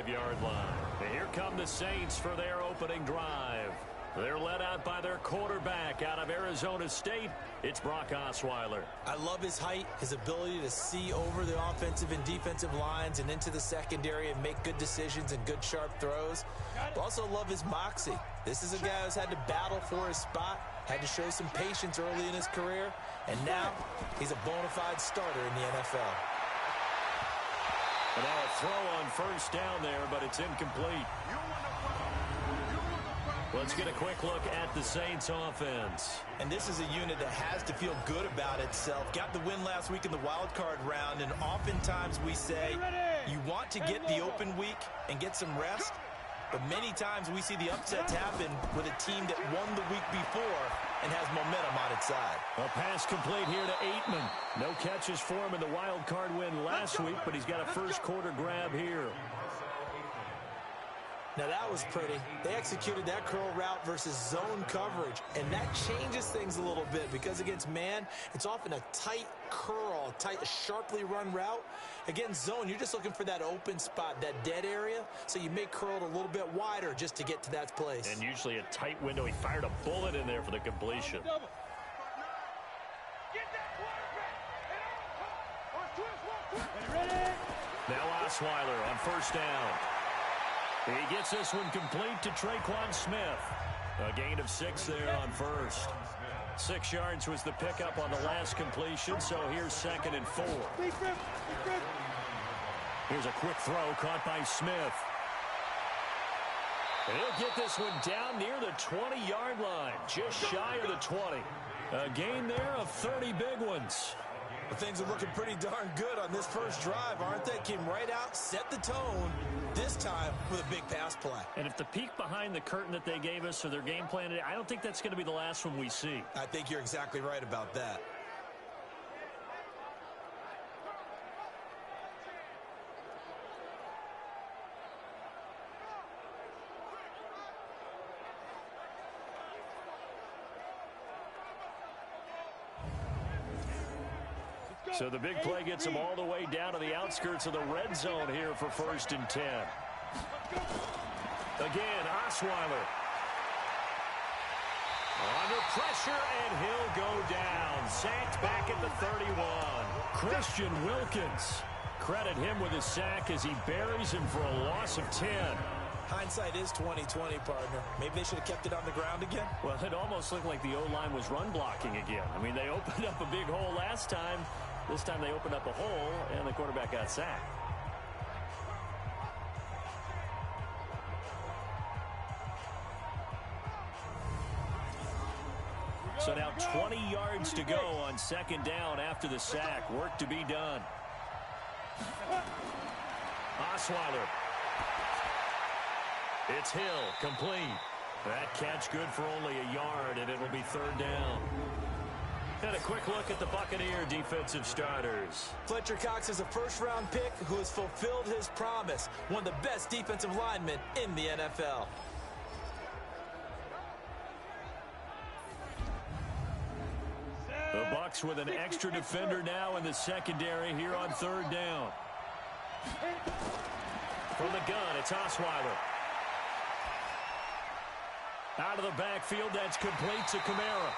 25-yard line. And here come the Saints for their opening drive. They're led out by their quarterback out of Arizona State. It's Brock Osweiler. I love his height, his ability to see over the offensive and defensive lines and into the secondary and make good decisions and good sharp throws. But also love his moxie. This is a guy who's had to battle for his spot, had to show some patience early in his career, and now he's a bona fide starter in the NFL. And now a throw on first down there, but it's incomplete. Let's get a quick look at the Saints offense. And this is a unit that has to feel good about itself. Got the win last week in the wild card round, and oftentimes we say you want to get the open week and get some rest, but many times we see the upsets happen with a team that won the week before and has momentum on its side. A pass complete here to Aitman. No catches for him in the wild card win last week, but he's got a first quarter grab here. Now that was pretty. They executed that curl route versus zone coverage, and that changes things a little bit because against man, it's often a tight curl, tight, sharply run route. Against zone, you're just looking for that open spot, that dead area, so you may curl it a little bit wider just to get to that place. And usually a tight window. He fired a bullet in there for the completion. Now Osweiler on first down. He gets this one complete to Traquan Smith. A gain of 6 there on first. 6 yards was the pickup on the last completion, so here's 2nd and 4. Here's a quick throw caught by Smith. And he'll get this one down near the 20-yard line, just shy of the 20. A gain there of 30 big ones. Well, things are looking pretty darn good on this first drive, aren't they? Came right out, set the tone, this time with a big pass play. And if the peek behind the curtain that they gave us or their game plan, I don't think that's going to be the last one we see. I think you're exactly right about that. So the big play gets him all the way down to the outskirts of the red zone here for 1st and 10. Again, Osweiler. Under pressure, and he'll go down. Sacked back at the 31. Christian Wilkins. Credit him with his sack as he buries him for a loss of 10. Hindsight is 20/20, partner. Maybe they should have kept it on the ground again. Well, it almost looked like the O-line was run blocking again. I mean, they opened up a big hole last time. This time they opened up a hole, and the quarterback got sacked. So now 20 yards to go on 2nd down after the sack. Work to be done. Osweiler. It's Hill, complete. That catch good for only a yard, and it'll be 3rd down. And a quick look at the Buccaneer defensive starters. Fletcher Cox is a first-round pick who has fulfilled his promise. One of the best defensive linemen in the NFL. The Bucs with an extra defender now in the secondary here on 3rd down. From the gun, it's Osweiler. Out of the backfield, that's complete to Kamara.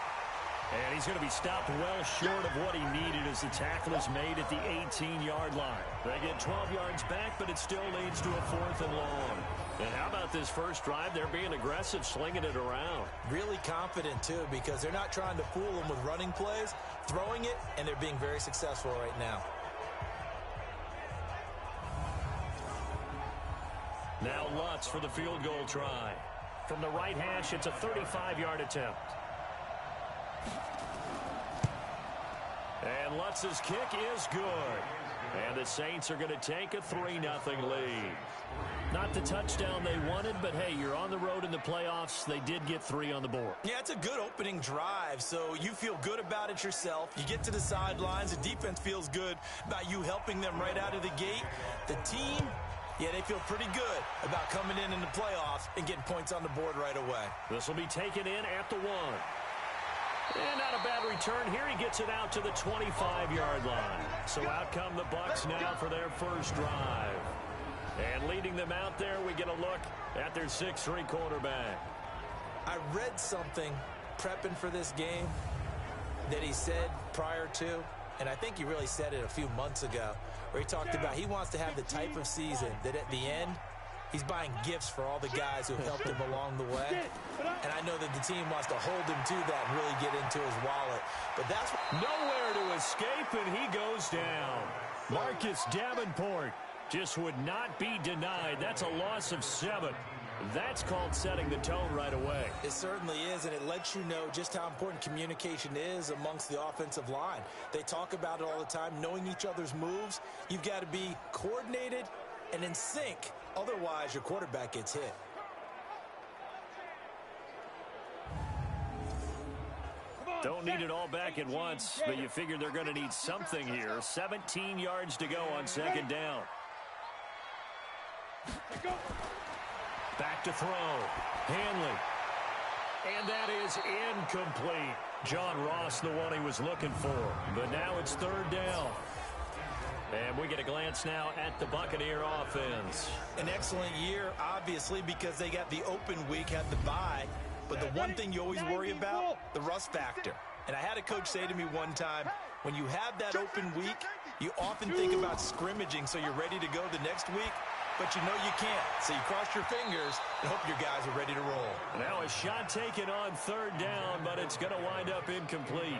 And he's going to be stopped well short of what he needed as the tackle is made at the 18-yard line. They get 12 yards back, but it still leads to a 4th and long. And how about this first drive? They're being aggressive, slinging it around. Really confident, too, because they're not trying to fool them with running plays, throwing it, and they're being very successful right now. Now Lutz for the field goal try. From the right hash, it's a 35-yard attempt. And Lutz's kick is good. And the Saints are going to take a 3-0 lead. Not the touchdown they wanted, but hey, you're on the road in the playoffs. They did get 3 on the board. Yeah, it's a good opening drive, so you feel good about it yourself. You get to the sidelines. The defense feels good about you helping them right out of the gate. The team, yeah, they feel pretty good about coming in the playoffs and getting points on the board right away. This will be taken in at the 1. And not a bad return here. He gets it out to the 25-yard line. So out come the Bucs now for their first drive. And leading them out there, we get a look at their 6'3" quarterback. I read something prepping for this game that he said prior to, and I think he really said it a few months ago, where he talked about he wants to have the type of season that at the end, he's buying gifts for all the guys who have helped him along the way. And I know that the team wants to hold him to that and really get into his wallet. But that's nowhere to escape, and he goes down. Marcus Davenport just would not be denied. That's a loss of 7. That's called setting the tone right away. It certainly is, and it lets you know just how important communication is amongst the offensive line. They talk about it all the time, knowing each other's moves. You've got to be coordinated and in sync. Otherwise, your quarterback gets hit. Don't need it all back at once, but you figure they're going to need something here. 17 yards to go on second down. Back to throw. Hanley. And that is incomplete. John Ross, the one he was looking for. But now it's third down. And we get a glance now at the Buccaneer offense. An excellent year, obviously, because they got the open week, had the bye. But the one thing you always worry about, the rust factor. And I had a coach say to me one time, when you have that open week, you often think about scrimmaging so you're ready to go the next week. But you know you can't. So you cross your fingers and hope your guys are ready to roll. Now a shot taken on third down, but it's going to wind up incomplete.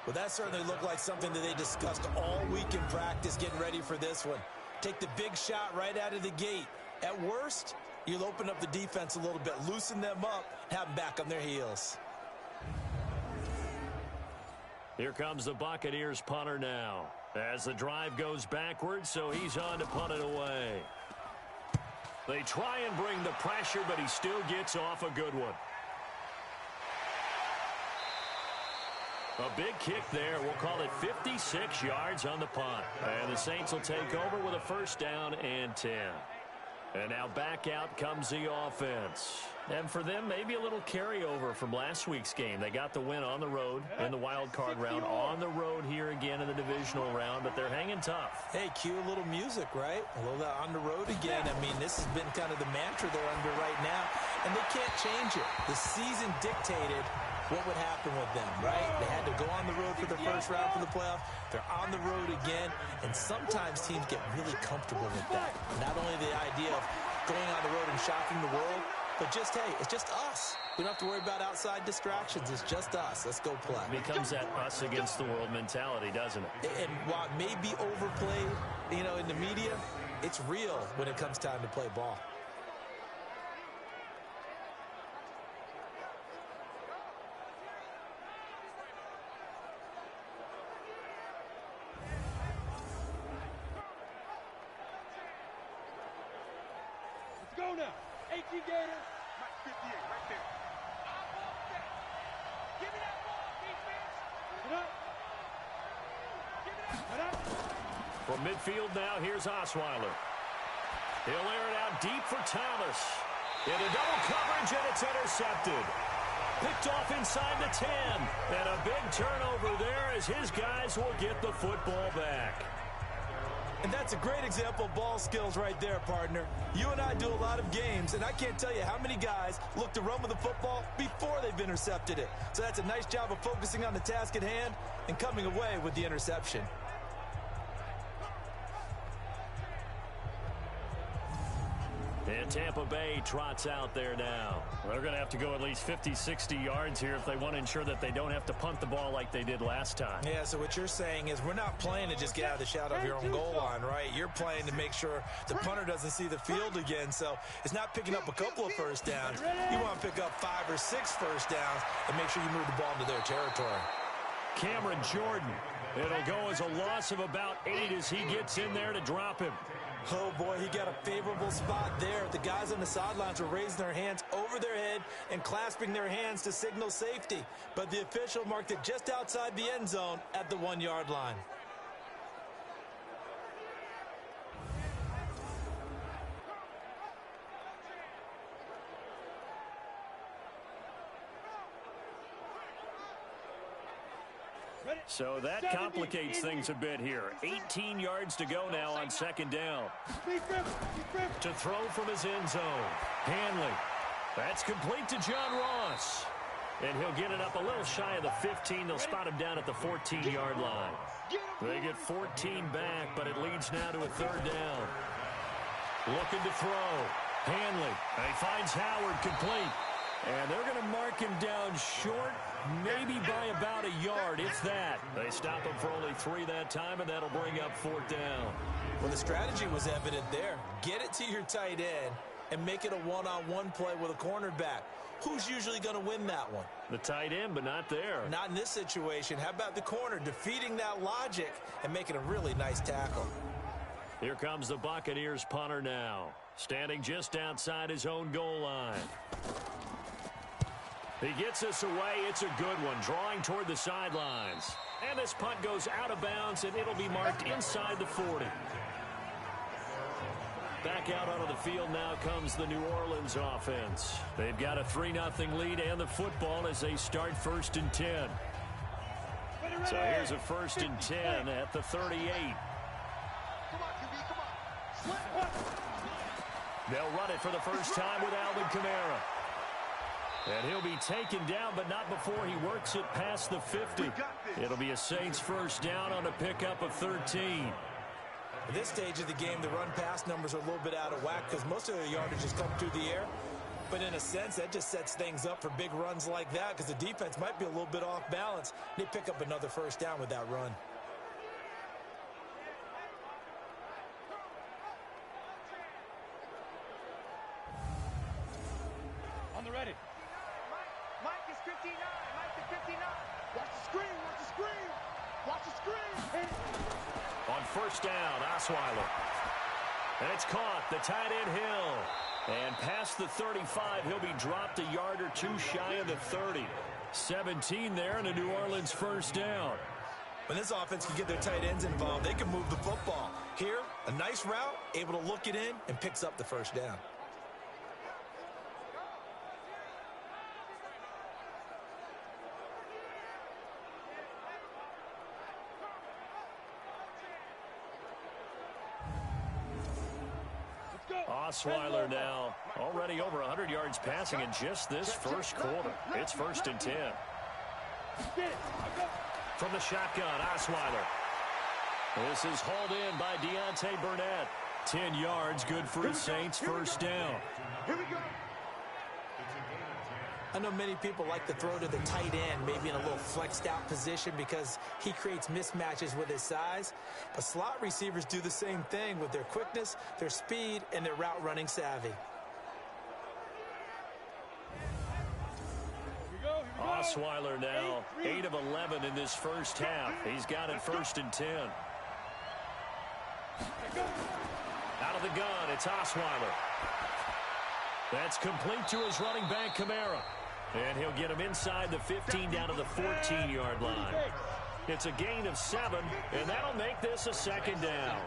Well, that certainly looked like something that they discussed all week in practice getting ready for this one. Take the big shot right out of the gate. At worst, you'll open up the defense a little bit, loosen them up, have them back on their heels. Here comes the Buccaneers punter now. As the drive goes backwards, so he's on to punt it away. They try and bring the pressure, but he still gets off a good one. A big kick there. We'll call it 56 yards on the punt. And the Saints will take over with a first down and 10. And now back out comes the offense. And for them, maybe a little carryover from last week's game. They got the win on the road in the wild card round, on the road here again in the divisional round, but they're hanging tough. Hey, cue a little music, right? A little on the road again. I mean, this has been kind of the mantra they're under right now, and they can't change it. The season dictated what would happen with them, right? They had to go on the road for the first round for the playoff. They're on the road again, and sometimes teams get really comfortable with that. Not only the idea of going on the road and shocking the world, but just, hey, it's just us. We don't have to worry about outside distractions. It's just us. Let's go play. It becomes that us against the world mentality, doesn't it? And while it may be overplayed, you know, in the media, it's real when it comes time to play ball. Go now. 18 Gators. 58 right there. Give me that ball, defense. Get up. Give me that. Get up. From midfield now, here's Osweiler. He'll air it out deep for Thomas. Into double coverage, and it's intercepted. Picked off inside the 10. And a big turnover there as his guys will get the football back. And that's a great example of ball skills right there, partner. You and I do a lot of games, and I can't tell you how many guys look to run with the football before they've intercepted it. So that's a nice job of focusing on the task at hand and coming away with the interception. And Tampa Bay trots out there now. They're going to have to go at least 50, 60 yards here if they want to ensure that they don't have to punt the ball like they did last time. Yeah, so what you're saying is we're not playing to just get out of the shadow of your own goal line, right? You're playing to make sure the punter doesn't see the field again. So it's not picking up a couple of first downs. You want to pick up 5 or 6 first downs and make sure you move the ball into their territory. Cameron Jordan. It'll go as a loss of about 8 as he gets in there to drop him. Oh, boy, he got a favorable spot there. The guys on the sidelines were raising their hands over their head and clasping their hands to signal safety. But the official marked it just outside the end zone at the 1-yard line. Ready? So that complicates things a bit here. 18 yards to go now on second down. To throw from his end zone. Hanley. That's complete to John Ross. And he'll get it up a little shy of the 15. They'll spot him down at the 14-yard line. They get 14 back, but it leads now to a third down. Looking to throw. Hanley. He finds Howard complete. And they're going to mark him down short, maybe by about a yard, if that. They stop him for only 3 that time, and that'll bring up fourth down. Well, the strategy was evident there. Get it to your tight end and make it a one-on-one play with a cornerback. Who's usually going to win that one? The tight end, but not there. Not in this situation. How about the corner defeating that logic and making a really nice tackle? Here comes the Buccaneers punter now, standing just outside his own goal line. He gets this away. It's a good one, drawing toward the sidelines. And this punt goes out of bounds, and it'll be marked inside the 40. Back out onto the field now comes the New Orleans offense. They've got a 3-0 lead and the football as they start 1st and 10. So here's a 1st and 10 at the 38. They'll run it for the first time with Alvin Kamara. And he'll be taken down, but not before he works it past the 50. It'll be a Saints first down on a pickup of 13. At this stage of the game, the run-pass numbers are a little bit out of whack because most of their yardage has come through the air. But in a sense, that just sets things up for big runs like that because the defense might be a little bit off balance. They pick up another first down with that run. On the ready. Mike is 59. Mike is 59. Watch the screen. Watch the screen. Watch the screen. On first down, Osweiler. And it's caught. The tight end Hill. And past the 35, he'll be dropped a yard or two shy of the 30. 17 there and a New Orleans first down. When this offense can get their tight ends involved, they can move the football. Here, a nice route, able to look it in, and picks up the first down. Osweiler now already over 100 yards passing in just this first quarter. It's 1st and 10. From the shotgun, Osweiler. This is hauled in by Deontay Burnett. 10 yards, good for his Saints first down. Here we go. I know many people like to throw to the tight end, maybe in a little flexed out position because he creates mismatches with his size. But slot receivers do the same thing with their quickness, their speed, and their route running savvy. Osweiler now 8 of 11 in this first half. He's got it 1st and 10. Out of the gun, it's Osweiler. That's complete to his running back, Kamara. And he'll get him inside the 15 down to the 14-yard line. It's a gain of 7, and that'll make this a second down.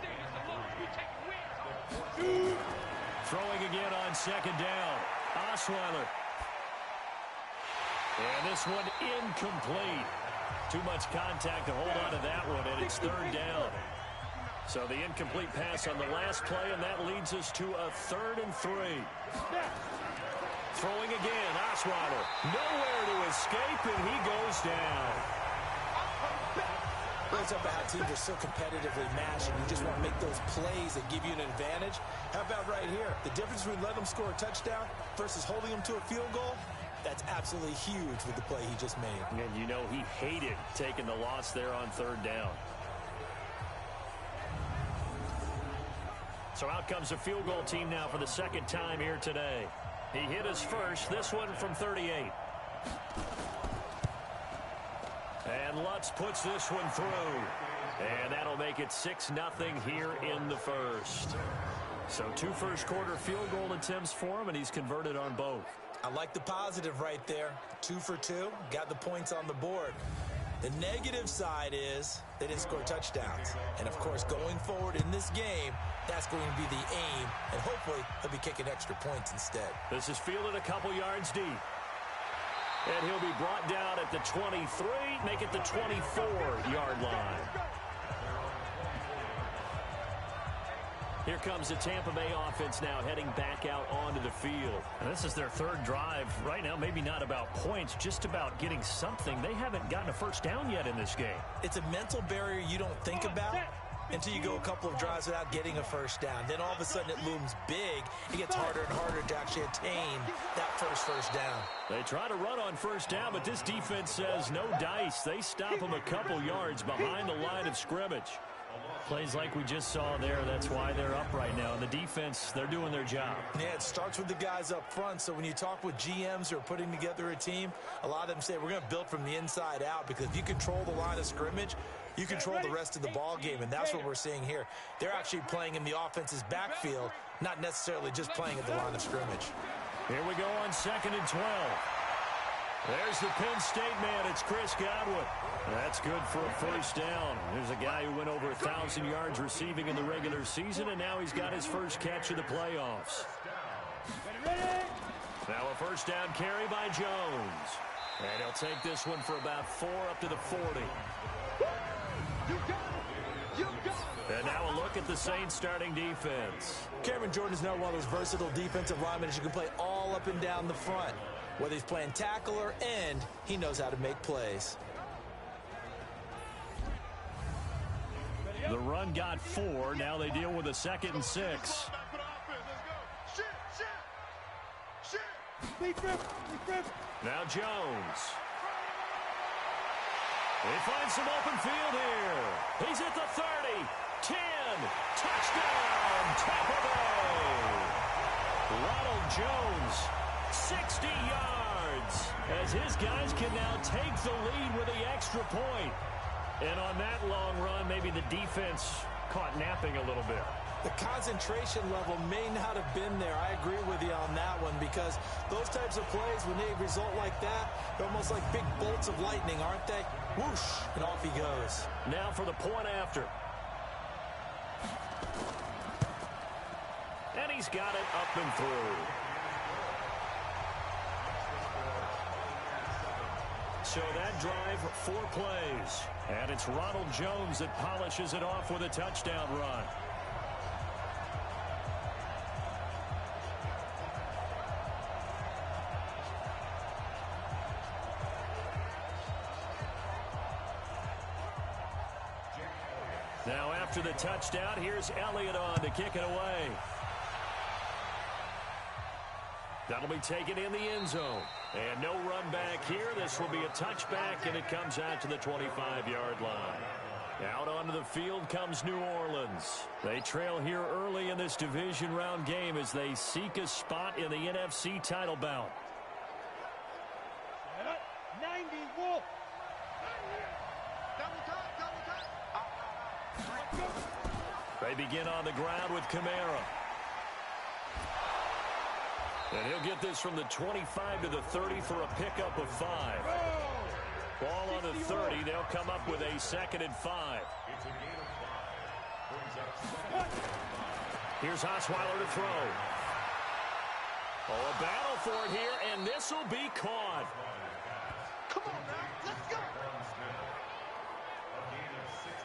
Throwing again on second down. Osweiler. And this one incomplete. Too much contact to hold on to that one, and it's third down. So the incomplete pass on the last play, and that leads us to a 3rd and 3. Throwing again, Osweiler. Nowhere to escape, and he goes down. It's up how teams are so competitively matched, and you just want to make those plays that give you an advantage. How about right here? The difference between letting them score a touchdown versus holding them to a field goal, that's absolutely huge with the play he just made. And you know he hated taking the loss there on third down. So out comes the field goal team now for the second time here today. He hit his first, this one from 38. And Lutz puts this one through. And that'll make it 6-0 here in the first. So 2 first-quarter field goal attempts for him, and he's converted on both. I like the positive right there. 2 for 2, got the points on the board. The negative side is they didn't score touchdowns. And, of course, going forward in this game, that's going to be the aim. And hopefully, he'll be kicking extra points instead. This is fielded a couple yards deep. And he'll be brought down at the 23, make it the 24-yard line. Here comes the Tampa Bay offense now heading back out onto the field. And this is their third drive. Right now, maybe not about points, just about getting something. They haven't gotten a first down yet in this game. It's a mental barrier you don't think about until you go a couple of drives without getting a first down. Then all of a sudden it looms big. It gets harder and harder to actually attain that first down. They try to run on first down, but this defense says no dice. They stop them a couple yards behind the line of scrimmage. Plays like we just saw there, that's why they're up right now. And the defense, they're doing their job. Yeah, it starts with the guys up front. So when you talk with GMs who are putting together a team, a lot of them say we're going to build from the inside out, because if you control the line of scrimmage, you control the rest of the ball game, and that's what we're seeing here. They're actually playing in the offense's backfield, not necessarily just playing at the line of scrimmage. Here we go on 2nd and 12. There's the Penn State man. It's Chris Godwin. That's good for a first down. There's a guy who went over 1,000 yards receiving in the regular season, and now he's got his first catch of the playoffs. Now a first down carry by Jones. And he'll take this one for about 4 up to the 40. And now a look at the Saints starting defense. Cameron Jordan is now one of those versatile defensive linemen who can play all up and down the front. Whether he's playing tackle or end, he knows how to make plays. The run got 4. Now they deal with a 2nd and 6. Now Jones. He finds some open field here. He's at the 30, 10, touchdown, Tampa Bay. Ronald Jones, 60 yards, as his guys can now take the lead with the extra point. And on that long run, maybe the defense caught napping a little bit. The concentration level may not have been there. I agree with you on that one, because those types of plays, when they result like that, they're almost like big bolts of lightning, aren't they? Whoosh, and off he goes. Now for the point after. And he's got it up and through. So that drive, 4 plays. And it's Ronald Jones that polishes it off with a touchdown run. Now after the touchdown, here's Elliott on to kick it away. That'll be taken in the end zone. And no run back here. This will be a touchback, and it comes out to the 25-yard line. Out onto the field comes New Orleans. They trail here early in this division round game as they seek a spot in the NFC title bout. 90 Wolf. They begin on the ground with Kamara. And he'll get this from the 25 to the 30 for a pickup of 5. Ball on the 30. They'll come up with a 2nd and 5. Here's Osweiler to throw. Oh, a battle for it here, and this will be caught. Come on, man. Let's go.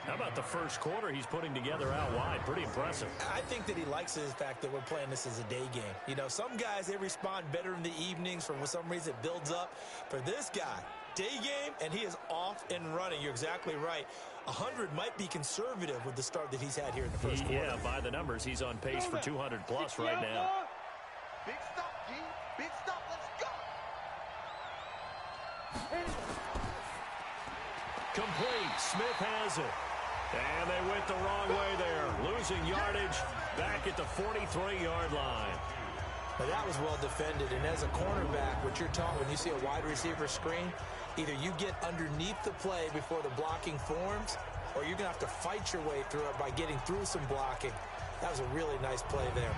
How about the first quarter he's putting together out wide? Pretty impressive. I think that he likes the fact that we're playing this as a day game. You know, some guys, they respond better in the evenings. For some reason, it builds up. For this guy, day game, and he is off and running. You're exactly right. 100 might be conservative with the start that he's had here in the first quarter. Yeah, by the numbers, he's on pace for 200-plus right now. Big stop, G. Big stop. Let's go. Complete. Smith has it. And they went the wrong way there. Losing yardage back at the 43-yard line. Now that was well defended. And as a cornerback, what you're taught when you see a wide receiver screen, either you get underneath the play before the blocking forms, or you're going to have to fight your way through it by getting through some blocking. That was a really nice play there.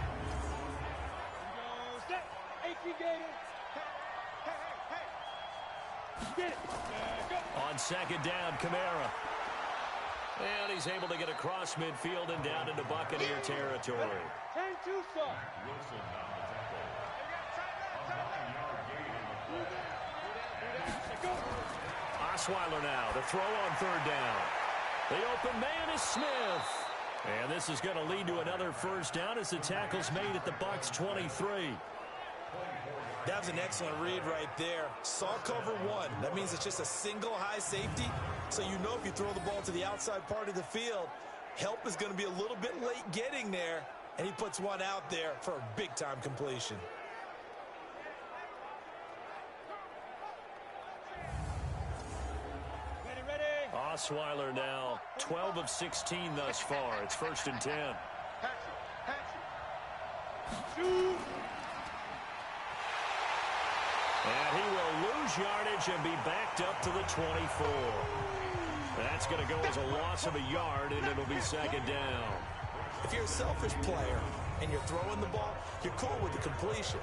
On 2nd down, Kamara. And he's able to get across midfield and down into Buccaneer territory. 10-2, son. Osweiler now, the throw on third down. The open man is Smith. And this is going to lead to another first down as the tackle's made at the Bucs 23. That was an excellent read right there. Saw cover one. That means it's just a single high safety. So you know if you throw the ball to the outside part of the field, help is going to be a little bit late getting there. And he puts one out there for a big-time completion. Osweiler now 12 of 16 thus far. It's 1st and 10. And he will lose yardage and be backed up to the 24. That's going to go as a loss of a yard, and it'll be 2nd down. If you're a selfish player and you're throwing the ball, you're cool with the completion.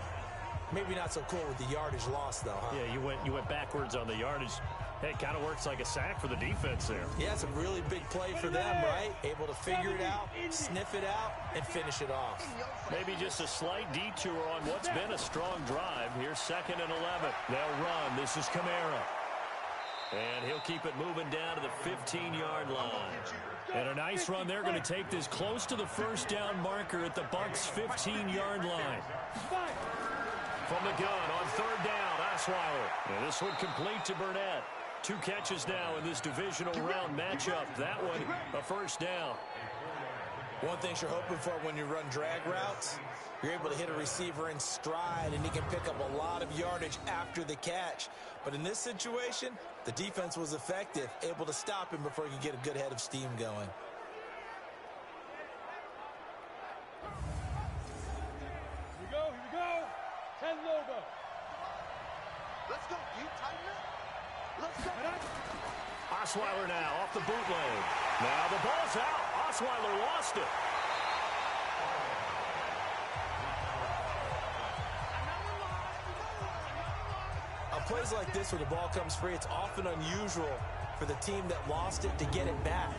Maybe not so cool with the yardage loss, though, huh? Yeah, you went backwards on the yardage. Hey, it kind of works like a sack for the defense there. Yeah, it's a really big play for them, right? Able to figure it out, sniff it out, and finish it off. Maybe just a slight detour on what's been a strong drive. Here's 2nd and 11. They'll run. This is Kamara. And he'll keep it moving down to the 15-yard line. And a nice run. They're going to take this close to the first down marker at the Bucs' 15-yard line. From the gun on third down, Osweiler. And this one complete to Burnett. 2 catches now in this divisional round matchup. That one, a first down. One thing you're hoping for when you run drag routes, you're able to hit a receiver in stride, and he can pick up a lot of yardage after the catch. But in this situation, the defense was effective, able to stop him before he could get a good head of steam going. Here we go. 10 logo. Let's go, you tighten up. Let's go. Osweiler now off the bootleg. Now the ball's out. Osweiler lost it. On plays like this where the ball comes free, it's often unusual for the team that lost it to get it back.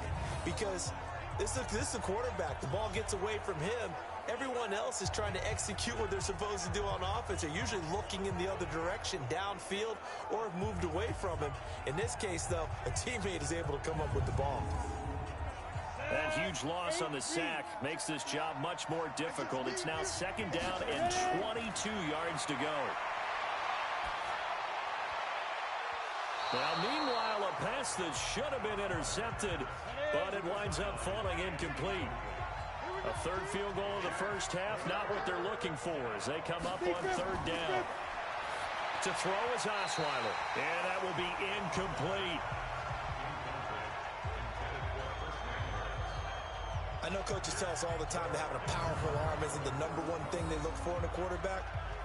Because this is a quarterback. The ball gets away from him. Everyone else is trying to execute what they're supposed to do on offense. They're usually looking in the other direction, downfield, or have moved away from him. In this case, though, a teammate is able to come up with the ball. That huge loss on the sack makes this job much more difficult. It's now 2nd down and 22 yards to go. Now, meanwhile, a pass that should have been intercepted, but it winds up falling incomplete. A third field goal of the first half, not what they're looking for as they come up on third down. To throw is Osweiler, and that will be incomplete. I know coaches tell us all the time that having a powerful arm isn't the #1 thing they look for in a quarterback.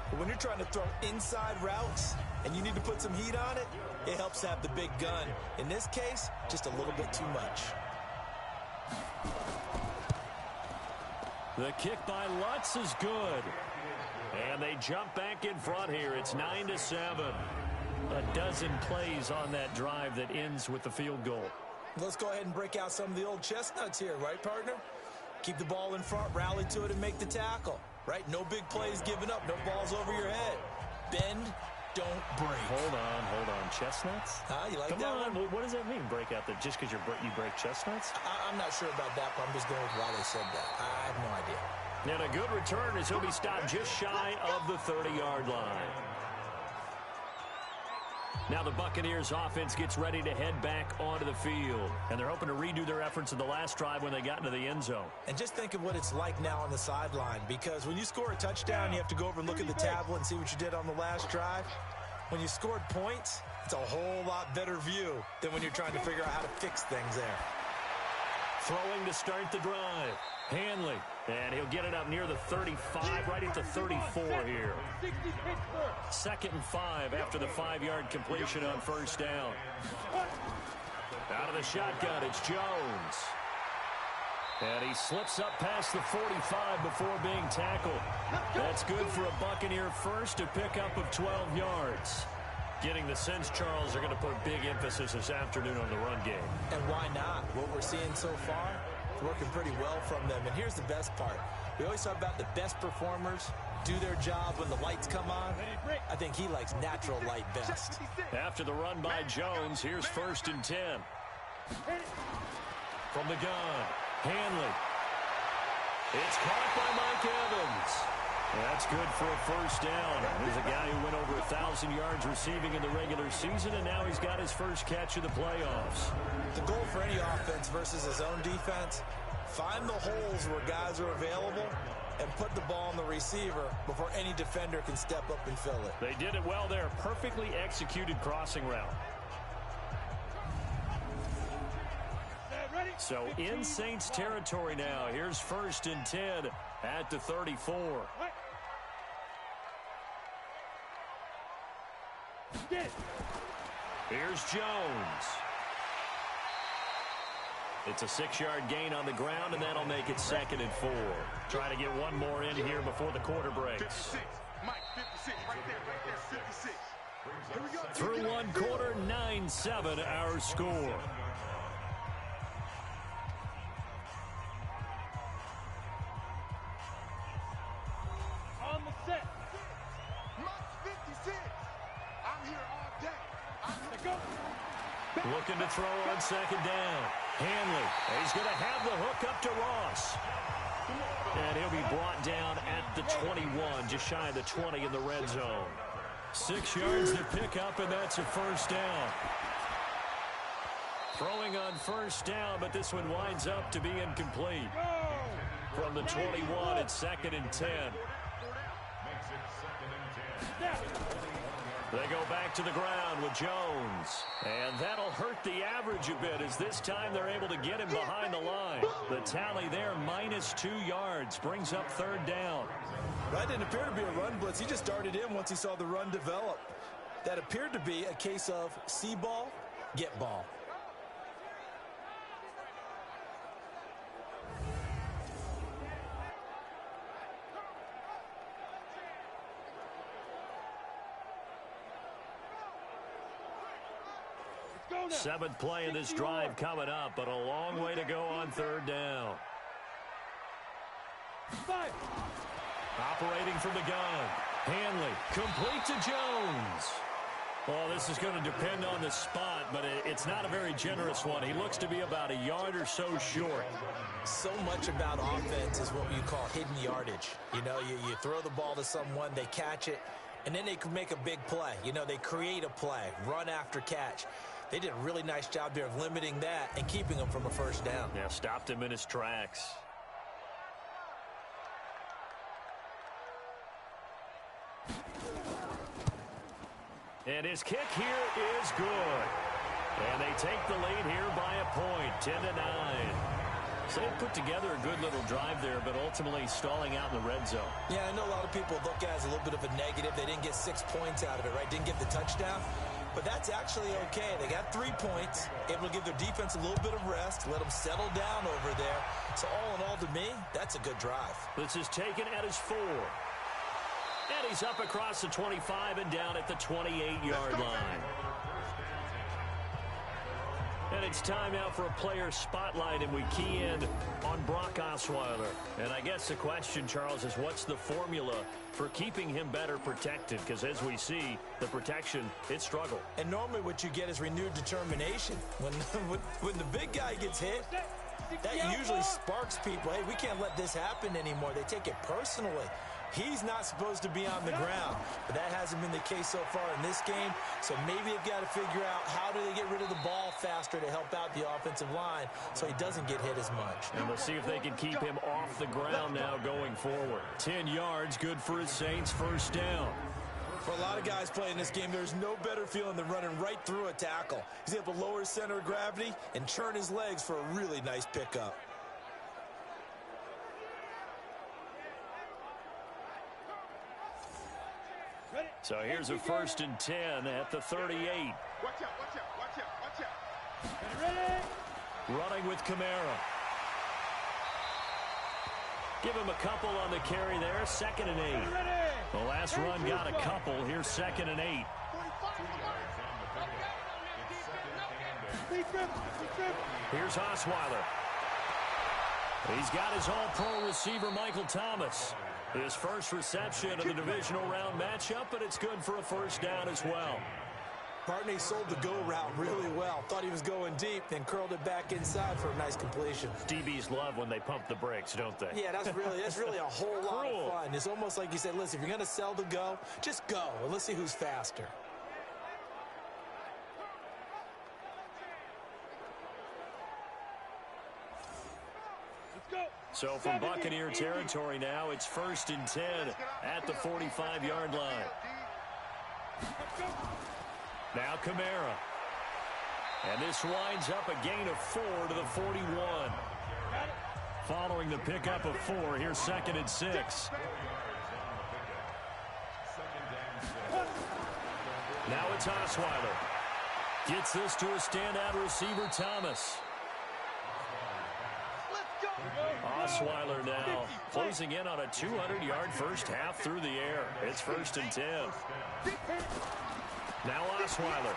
But when you're trying to throw inside routes and you need to put some heat on it, it helps have the big gun. In this case, just a little bit too much. The kick by Lutz is good. And they jump back in front here. It's 9-7. A dozen plays on that drive that ends with the field goal. Let's go ahead and break out some of the old chestnuts here, right, partner? Keep the ball in front, rally to it, and make the tackle, right? No big plays given up, no balls over your head. Bend, don't break. Hold on. Chestnuts? You like Come that on. one? What does that mean, break out? That just because you break chestnuts? I'm not sure about that, but I'm just going with why they said that. I have no idea. And a good return as he'll be stopped just shy of the 30-yard line. Now the Buccaneers offense gets ready to head back onto the field. And they're hoping to redo their efforts in the last drive when they got into the end zone. And just think of what it's like now on the sideline, because when you score a touchdown, you have to go over and look at the tablet and see what you did on the last drive. When you scored points, it's a whole lot better view than when you're trying to figure out how to fix things there. Throwing to start the drive. Hanley. And he'll get it up near the 35, right at the 34 here. 2nd and 5 after the 5-yard completion on first down. Out of the shotgun, it's Jones. And he slips up past the 45 before being tackled. That's good for a Buccaneer first, to pick up of 12 yards. Getting the sense, Charles, are going to put big emphasis this afternoon on the run game. And why not? What we're seeing so far, it's working pretty well from them. And here's the best part. We always talk about the best performers do their job when the lights come on. I think he likes natural light best. After the run by Jones, here's 1st and 10. From the gun, Hanley. It's caught by Mike Evans. That's good for a 1st down. There's a guy who went over 1,000 yards receiving in the regular season, and now he's got his first catch of the playoffs. The goal for any offense versus his own defense, find the holes where guys are available and put the ball on the receiver before any defender can step up and fill it. They did it well there. Perfectly executed crossing route. So in Saints territory now. Here's 1st and 10 at the 34. Here's Jones. It's a 6-yard gain on the ground, and that'll make it 2nd and 4. Trying to get one more in here before the quarter breaks. 56. Mike, 56. Right there, 56. Here we go. Through one quarter, 9-7 our score. On the set. Mike, 56. I'm here all day. I'm go. Looking to throw on 2nd down. Hanley. He's going to have the hook up to Ross. And he'll be brought down at the 21, just shy of the 20 in the red zone. 6 yards to pick up, and that's a 1st down. Throwing on 1st down, but this one winds up to be incomplete. From the 21, it's 2nd and 10. They go back to the ground with Jones. And that'll hurt the average a bit, as this time they're able to get him behind the line. The tally there, -2 yards, brings up 3rd down. That didn't appear to be a run blitz. He just darted in once he saw the run develop. That appeared to be a case of see ball, get ball. Seventh play of this drive coming up, but a long way to go on 3rd down. Operating from the gun. Hanley, complete to Jones. Well, this is going to depend on the spot, but it's not a very generous one. He looks to be about a yard or so short. So much about offense is what you call hidden yardage. You know, you throw the ball to someone, they catch it, and then they can make a big play. You know, they create a play, run after catch. They did a really nice job there of limiting that and keeping him from a 1st down. Yeah, stopped him in his tracks. And his kick here is good. And they take the lead here by a point, 10-9. So they put together a good little drive there, but ultimately stalling out in the red zone. Yeah, I know a lot of people look at it as a little bit of a negative. They didn't get 6 points out of it, right? Didn't get the touchdown. But that's actually okay. They got 3 points, able to give their defense a little bit of rest, let them settle down over there. So all in all, to me, that's a good drive. This is taken at his 4. And he's up across the 25 and down at the 28-yard line. And it's time now for a player spotlight, and we key in on Brock Osweiler. And I guess the question, Charles, is what's the formula for keeping him better protected? Because as we see, the protection, it struggled. And normally what you get is renewed determination. When the big guy gets hit, that usually sparks people. Hey, we can't let this happen anymore. They take it personally. He's not supposed to be on the ground, but that hasn't been the case so far in this game. So maybe they've got to figure out how do they get rid of the ball faster to help out the offensive line so he doesn't get hit as much. And we'll see if they can keep him off the ground now going forward. 10 yards, good for his Saints, 1st down. For a lot of guys playing this game, there's no better feeling than running right through a tackle. He's able to lower his center of gravity and churn his legs for a really nice pickup. So here's a 1st and 10 at the 38. Watch out, watch out, watch out, watch out. Ready? Running with Kamara. Give him a couple on the carry there. 2nd and 8. The last run got a couple. Here's 2nd and 8. Here's Osweiler. He's got his all-pro receiver, Michael Thomas. His first reception of the divisional round matchup, but it's good for a first down as well. Bartney sold the go route really well. Thought he was going deep, then curled it back inside for a nice completion. DBs love when they pump the brakes, don't they? Yeah, that's really a whole lot of fun. It's almost like you said, listen, if you're going to sell the go, just go, and let's see who's faster. So from Buccaneer territory now, it's 1st and 10 at the 45-yard line. Now Kamara. And this winds up a gain of 4 to the 41. Following the pickup of 4, here's 2nd and 6. Now it's Osweiler. Gets this to a standout receiver, Thomas. Osweiler now closing in on a 200-yard first half through the air. It's 1st and 10. Now Osweiler.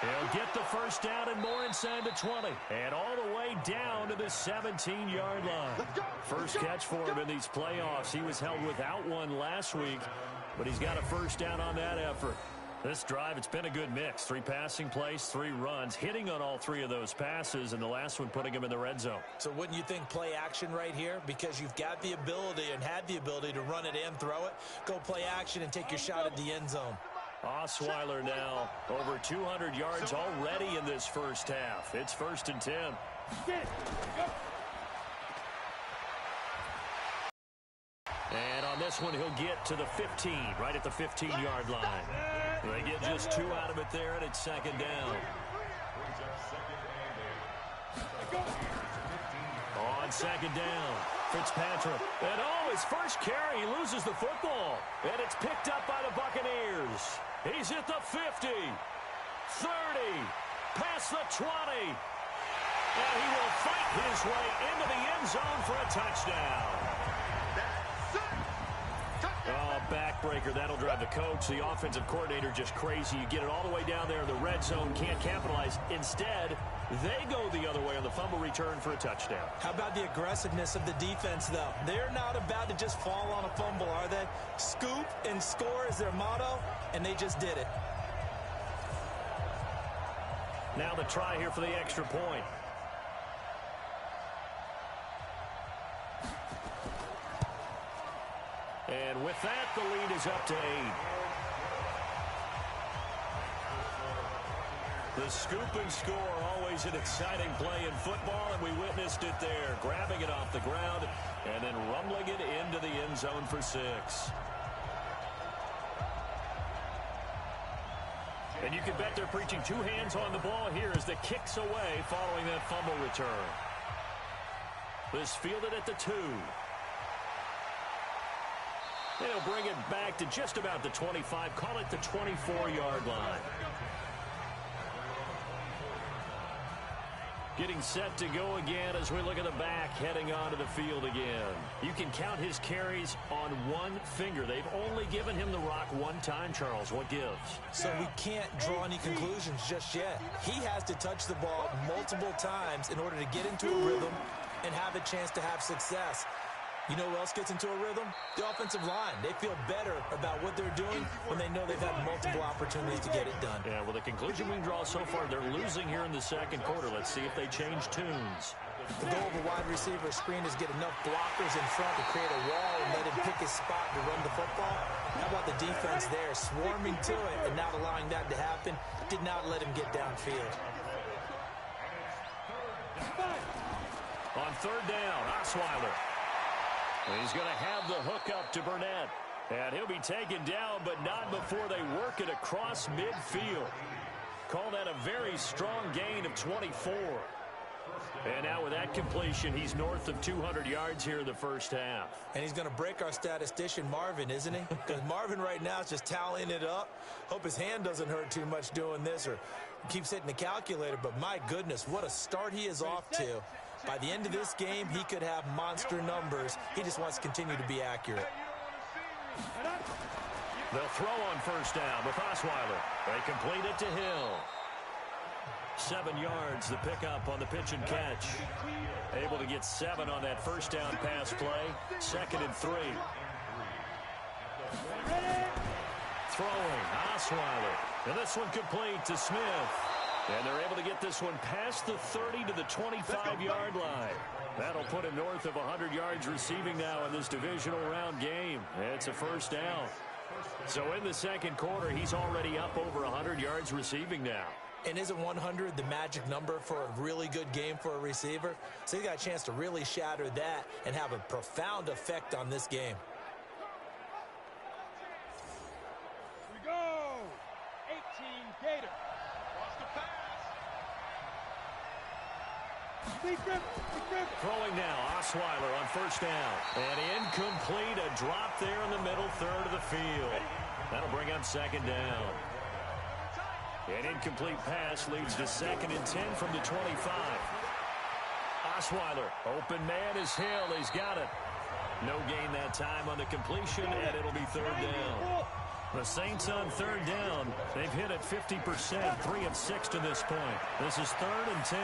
He'll get the first down and more inside the 20. And all the way down to the 17-yard line. First catch for him in these playoffs. He was held without one last week, but he's got a first down on that effort. This drive, it's been a good mix. 3 passing plays, 3 runs, hitting on all 3 of those passes, and the last one putting him in the red zone. So wouldn't you think play action right here? Because you've got the ability and had the ability to run it and throw it. Go play action and take your shot at the end zone. Osweiler now over 200 yards already in this first half. It's 1st and 10. And on this one, he'll get to the 15, right at the 15-yard line. They get just 2 out of it there, and it's 2nd down. On 2nd down, Fitzpatrick. And his first carry, he loses the football. And it's picked up by the Buccaneers. He's at the 50, 30, past the 20. And he will fight his way into the end zone for a touchdown. Oh, backbreaker. That'll drive the coach, the offensive coordinator, just crazy. You get it all the way down there in the red zone, can't capitalize. Instead, they go the other way on the fumble return for a touchdown. How about the aggressiveness of the defense, though? They're not about to just fall on a fumble, are they? Scoop and score is their motto, and they just did it. Now the try here for the extra point. And with that, the lead is up to 8. The scoop and score, always an exciting play in football, and we witnessed it there. Grabbing it off the ground and then rumbling it into the end zone for 6. And you can bet they're preaching 2 hands on the ball here as the kicks away following that fumble return. This fielded at the 2. They'll bring it back to just about the 25, call it the 24-yard line. Getting set to go again as we look at the back, heading onto the field again. You can count his carries on one finger. They've only given him the rock one time, Charles. What gives? So we can't draw any conclusions just yet. He has to touch the ball multiple times in order to get into a rhythm and have a chance to have success. You know who else gets into a rhythm? The offensive line. They feel better about what they're doing when they know they've had multiple opportunities to get it done. Yeah, well, the conclusion we can draw so far, they're losing here in the second quarter. Let's see if they change tunes. The goal of a wide receiver screen is get enough blockers in front to create a wall and let him pick his spot to run the football. How about the defense there, swarming to it and not allowing that to happen? Did not let him get downfield. On 3rd down, Osweiler. He's going to have the hook up to Burnett. And he'll be taken down, but not before they work it across midfield. Call that a very strong gain of 24. And now with that completion, he's north of 200 yards here in the first half. And he's going to break our statistician, Marvin, isn't he? Because Marvin right now is just tallying it up. Hope his hand doesn't hurt too much doing this or keeps hitting the calculator. But my goodness, what a start he is off to. By the end of this game, he could have monster numbers. He just wants to continue to be accurate. They'll throw on 1st down with Osweiler. They complete it to Hill. 7 yards, the pickup on the pitch and catch. Able to get 7 on that 1st down pass play. 2nd and 3. throwing. Osweiler. And this one complete to Smith. And they're able to get this one past the 30 to the 25-yard line. That'll put him north of 100 yards receiving now in this divisional round game. It's a first down. So in the second quarter, he's already up over 100 yards receiving now. And isn't 100 the magic number for a really good game for a receiver? So he got a chance to really shatter that and have a profound effect on this game. Here we go. 18 Gator. Watch the pass. Throwing now, Osweiler on first down. And incomplete, a drop there in the middle third of the field. That'll bring up second down. An incomplete pass leads to 2nd and 10 from the 25. Osweiler, open man is Hill. He's got it. No gain that time on the completion, and it'll be third down. The Saints on third down. They've hit it 50%, 3 of 6 to this point. This is 3rd and 10.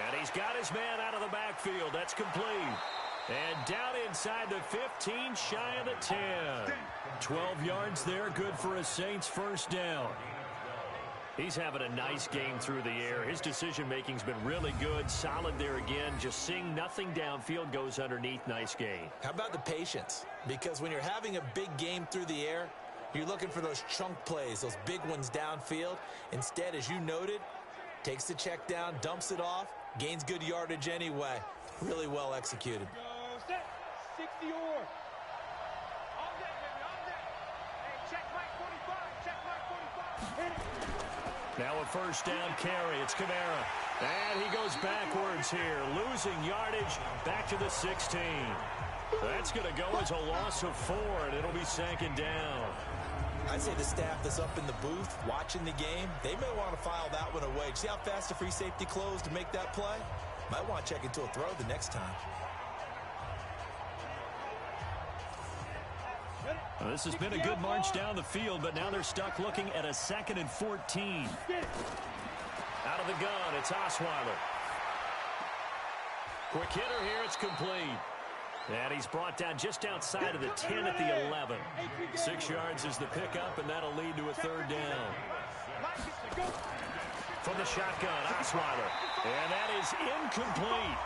And he's got his man out of the backfield. That's complete. And down inside the 15, shy of the 10. 12 yards there, good for a Saints first down. He's having a nice game through the air. His decision-making's been really good. Solid there again. Just seeing nothing downfield, goes underneath. Nice gain. How about the patience? Because when you're having a big game through the air, you're looking for those chunk plays, those big ones downfield. Instead, as you noted, takes the check down, dumps it off, gains good yardage anyway. Really well executed. Go set. 60 or. On deck, baby, on deck. Hey, check Mike 45. Check Mike 45. Hit it. Now a first down carry. It's Kamara. And he goes backwards here, losing yardage back to the 16. That's going to go as a loss of 4, and it'll be 2nd down. I'd say the staff that's up in the booth watching the game, they may want to file that one away. See how fast the free safety closed to make that play? Might want to check into a throw the next time. Well, this has been a good march down the field, but now they're stuck looking at a 2nd and 14. Out of the gun, it's Osweiler. Quick hitter here, it's complete. And he's brought down just outside of the 10 at the 11. 6 yards is the pickup, and that'll lead to a third down. From the shotgun, Osweiler. And that is incomplete.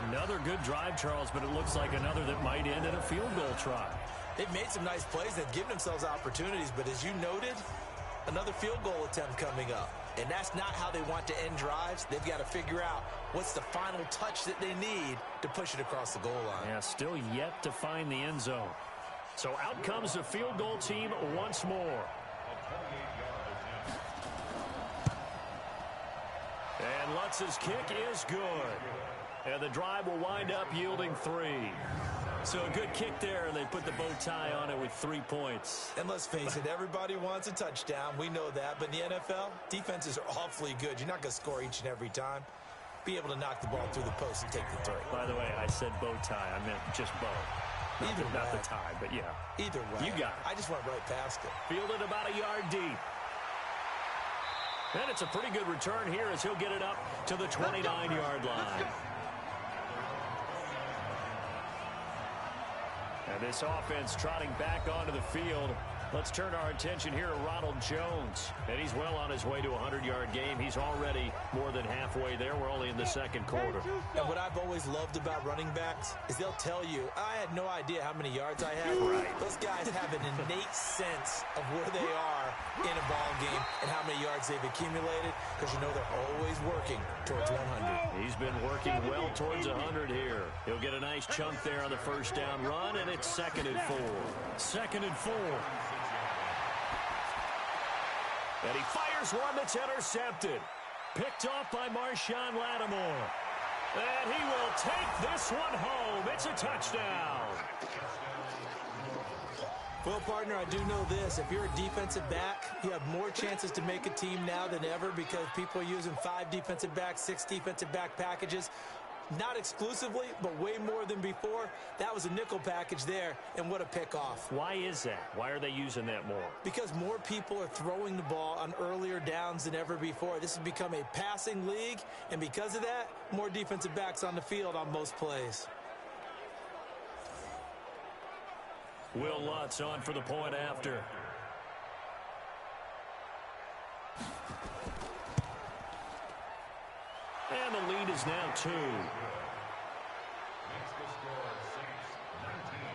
Another good drive, Charles, but it looks like another that might end in a field goal try. They've made some nice plays. They've given themselves opportunities, but as you noted, another field goal attempt coming up. And that's not how they want to end drives. They've got to figure out what's the final touch that they need to push it across the goal line. Yeah, still yet to find the end zone. So out comes the field goal team once more. And Lutz's kick is good. And the drive will wind up yielding 3. So a good kick there, and they put the bow tie on it with 3 points. And let's face it, everybody wants a touchdown. We know that. But in the NFL, defenses are awfully good. You're not going to score each and every time. Be able to knock the ball through the post and take the 3. By the way, I said bow tie. I meant just bow. Not the tie, but yeah. Either way. You got it. I just went right past it. Fielded about a yard deep. And it's a pretty good return here as he'll get it up to the 29-yard line. And this offense trotting back onto the field. Let's turn our attention here to Ronald Jones. And he's well on his way to a 100-yard game. He's already more than halfway there. We're only in the second quarter. And what I've always loved about running backs is they'll tell you, I had no idea how many yards I had. Right. Those guys have an innate sense of where they are in a ball game and how many yards they've accumulated, because you know they're always working towards 100. He's been working well towards 100 here. He'll get a nice chunk there on the first down run, and it's 2nd and 4. 2nd and 4. And he fires one that's intercepted. Picked off by Marshawn Lattimore. And he will take this one home. It's a touchdown. Well, partner, I do know this. If you're a defensive back, you have more chances to make a team now than ever because people are using 5 defensive backs, 6 defensive back packages. Not exclusively, but way more than before. That was a nickel package there, and what a pickoff. Why is that? Why are they using that more? Because more people are throwing the ball on earlier downs than ever before. This has become a passing league, and because of that, more defensive backs on the field on most plays. Will Lutz on for the point after. And the lead is now 2.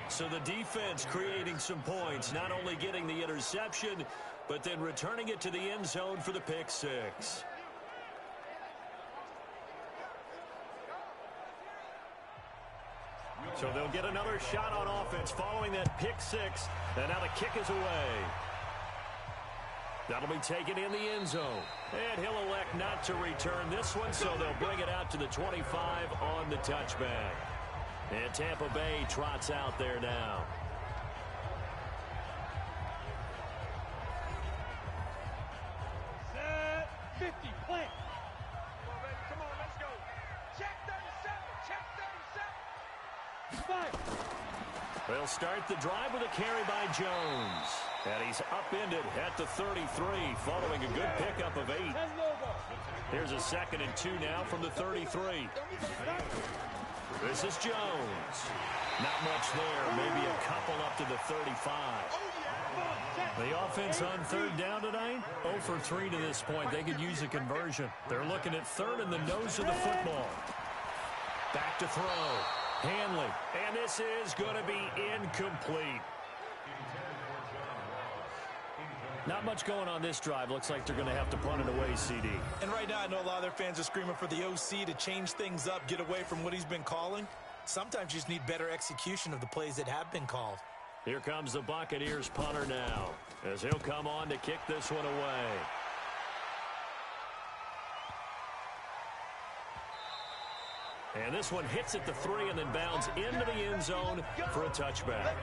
So the defense creating some points, not only getting the interception, but then returning it to the end zone for the pick 6. So they'll get another shot on offense following that pick 6. And now the kick is away. That'll be taken in the end zone. And he'll elect not to return this one, so they'll bring it out to the 25 on the touchback. And Tampa Bay trots out there now. Set 50, plant. Come on, baby, come on, let's go. Check 37, check 37. They'll start the drive with a carry by Jones. And he's upended at the 33 following a good pickup of 8. Here's a 2nd and 2 now from the 33. This is Jones. Not much there. Maybe a couple up to the 35. The offense on 3rd down tonight, 0 for 3 to this point. They could use a conversion. They're looking at 3rd in the nose of the football. Back to throw. Hanley. And this is going to be incomplete. Not much going on this drive. Looks like they're going to have to punt it away, CD. And right now, I know a lot of their fans are screaming for the OC to change things up, get away from what he's been calling. Sometimes you just need better execution of the plays that have been called. Here comes the Buccaneers punter now, as he'll come on to kick this one away. And this one hits at the 3 and then bounds into the end zone for a touchback.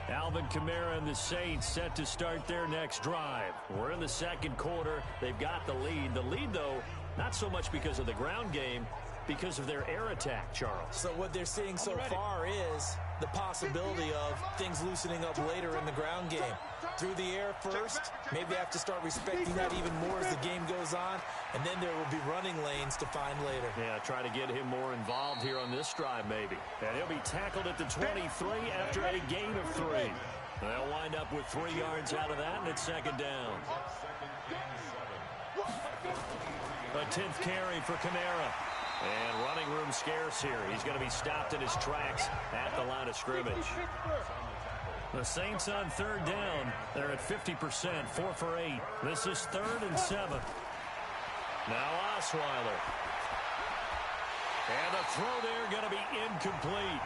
Alvin Kamara and the Saints set to start their next drive. We're in the 2nd quarter. They've got the lead. The lead, though, not so much because of the ground game, because of their air attack, Charles. So what they're seeing so far is the possibility of things loosening up later in the ground game. Through the air first, maybe they have to start respecting that even more as the game goes on, and then there will be running lanes to find later. Yeah, try to get him more involved here on this drive maybe. And he'll be tackled at the 23 after a gain of 3. They'll wind up with 3 yards out of that, and it's 2nd down. A 10th carry for Kamara. And running room scarce here. He's going to be stopped in his tracks at the line of scrimmage. The Saints on 3rd down. They're at 50%, 4 for 8. This is 3rd and 7. Now Osweiler. And the throw there going to be incomplete.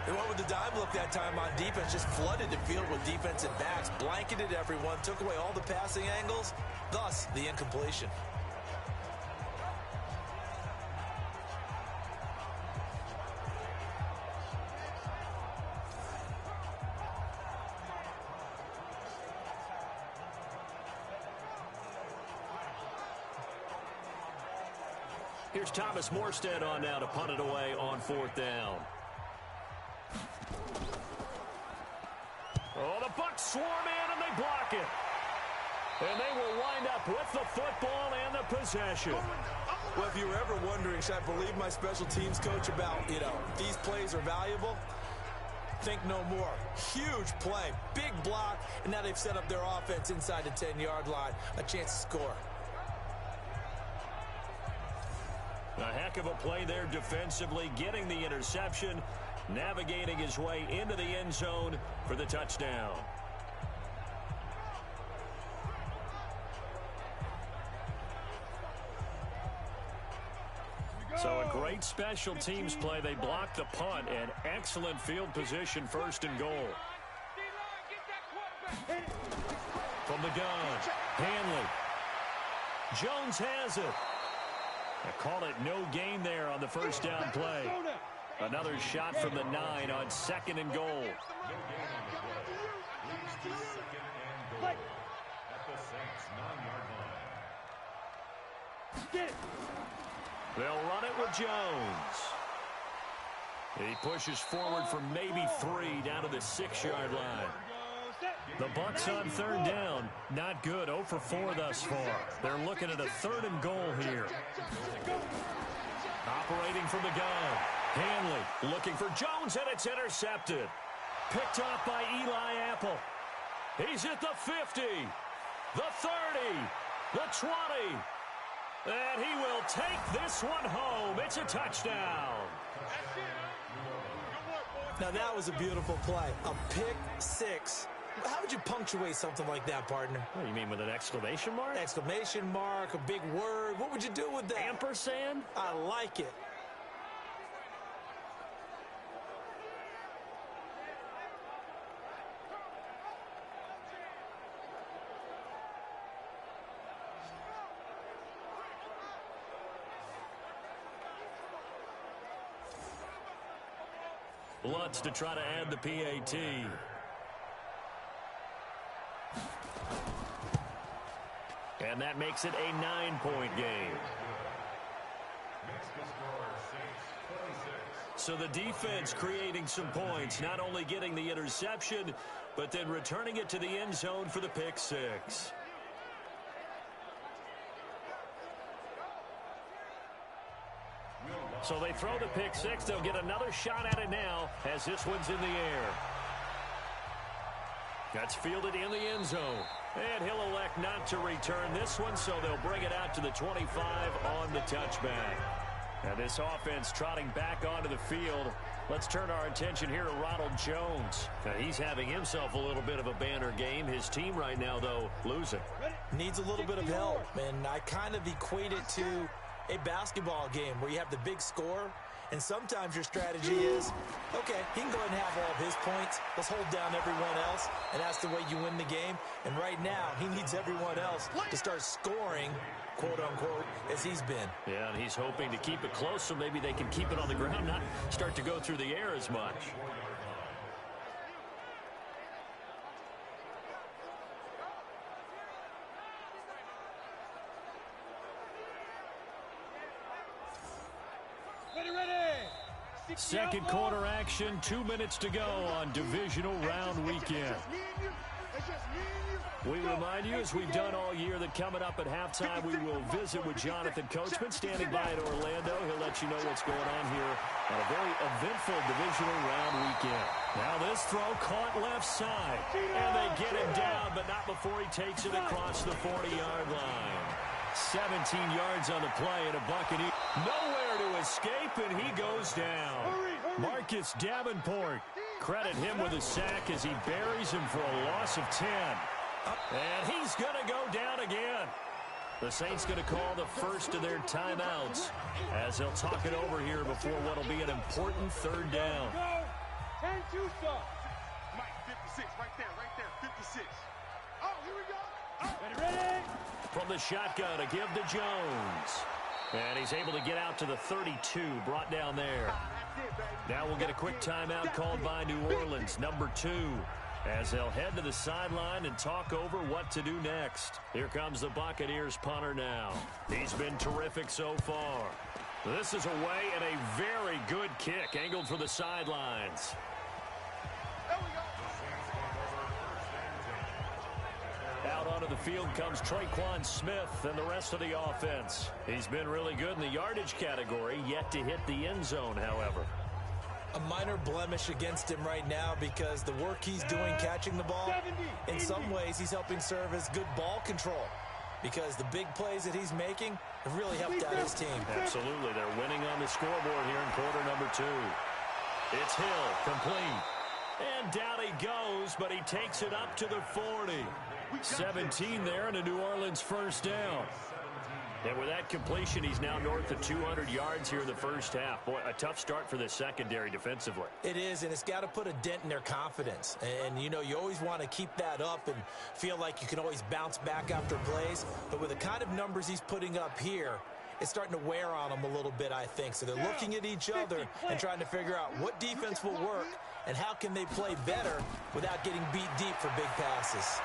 They went with the dive look that time on defense, just flooded the field with defensive backs, blanketed everyone, took away all the passing angles, thus the incompletion. Here's Thomas Morstead on now to punt it away on 4th down. Oh, the Bucs swarm in and they block it. And they will wind up with the football and the possession. Well, if you were ever wondering, should I believe my special teams coach about, these plays are valuable? Think no more. Huge play, big block, and now they've set up their offense inside the 10-yard line. A chance to score. A heck of a play there defensively, getting the interception, navigating his way into the end zone for the touchdown. So a great special teams play. They blocked the punt and excellent field position, 1st and goal. From the gun, Hanley. Jones has it. I call it no gain there on the 1st down play. Another shot from the 9 on 2nd and goal. They'll run it with Jones. He pushes forward from maybe 3 down to the 6-yard line. The Bucs on 3rd down. Not good. 0 for 4 thus far. They're looking at a 3rd and goal here. Operating from the gun. Hanley looking for Jones, and it's intercepted. Picked off by Eli Apple. He's at the 50, the 30, the 20. And he will take this one home. It's a touchdown. Now, that was a beautiful play. A pick six. How would you punctuate something like that, partner? What do you mean, with an exclamation mark? Exclamation mark, a big word. What would you do with that? Ampersand? I like it. Lutz to try to add the PAT. And that makes it a 9-point game. So the defense creating some points, not only getting the interception, but then returning it to the end zone for the pick six. So they throw the pick six. They'll get another shot at it now as this one's in the air. That's fielded in the end zone. And he'll elect not to return this one, so they'll bring it out to the 25 on the touchback. And this offense trotting back onto the field. Let's turn our attention here to Ronald Jones. Now, he's having himself a little bit of a banner game. His team right now, though, losing. Needs a little bit of help, and I kind of equate it to a basketball game where you have the big score, and sometimes your strategy is, okay, he can go ahead and have all of his points. Let's hold down everyone else, and that's the way you win the game. And right now, he needs everyone else to start scoring, quote-unquote, as he's been. Yeah, and he's hoping to keep it close so maybe they can keep it on the ground, not start to go through the air as much. Second quarter action, 2 minutes to go on divisional round weekend. We remind you, as we've done all year, that coming up at halftime, we will visit with Jonathan Coachman standing by in Orlando. He'll let you know what's going on here on a very eventful divisional round weekend. Now this throw caught left side, and they get him down, but not before he takes it across the 40-yard line. 17 yards on the play, and a Buccaneer nowhere to escape, and he goes down. Marcus Davenport, credit him with a sack as he buries him for a loss of 10. And he's going to go down again. The Saints going to call the first of their timeouts as they'll talk it over here before what will be an important third down. 10-2, Mike, 56, right there, 56. Oh, here we go. Ready? From the shotgun, a give to Jones. And he's able to get out to the 32, brought down there. Now we'll get a quick timeout called by New Orleans, number 2, as they'll head to the sideline and talk over what to do next. Here comes the Buccaneers punter now. He's been terrific so far. This is away, and a very good kick angled for the sidelines. Out onto the field comes Traquan Smith and the rest of the offense. He's been really good in the yardage category, yet to hit the end zone, however. A minor blemish against him right now because the work he's doing catching the ball, in some ways he's helping serve as good ball control because the big plays that he's making have really helped out his team. Absolutely. They're winning on the scoreboard here in quarter number 2. It's Hill, complete. And down he goes, but he takes it up to the 40. 17 there and a New Orleans first down. And with that completion, he's now north of 200 yards here in the first half. Boy, a tough start for the secondary defensively. It is, and it's got to put a dent in their confidence. And, you know, you always want to keep that up and feel like you can always bounce back after plays. But with the kind of numbers he's putting up here, it's starting to wear on them a little bit, I think. So they're looking at each other and trying to figure out what defense will work and how can they play better without getting beat deep for big passes.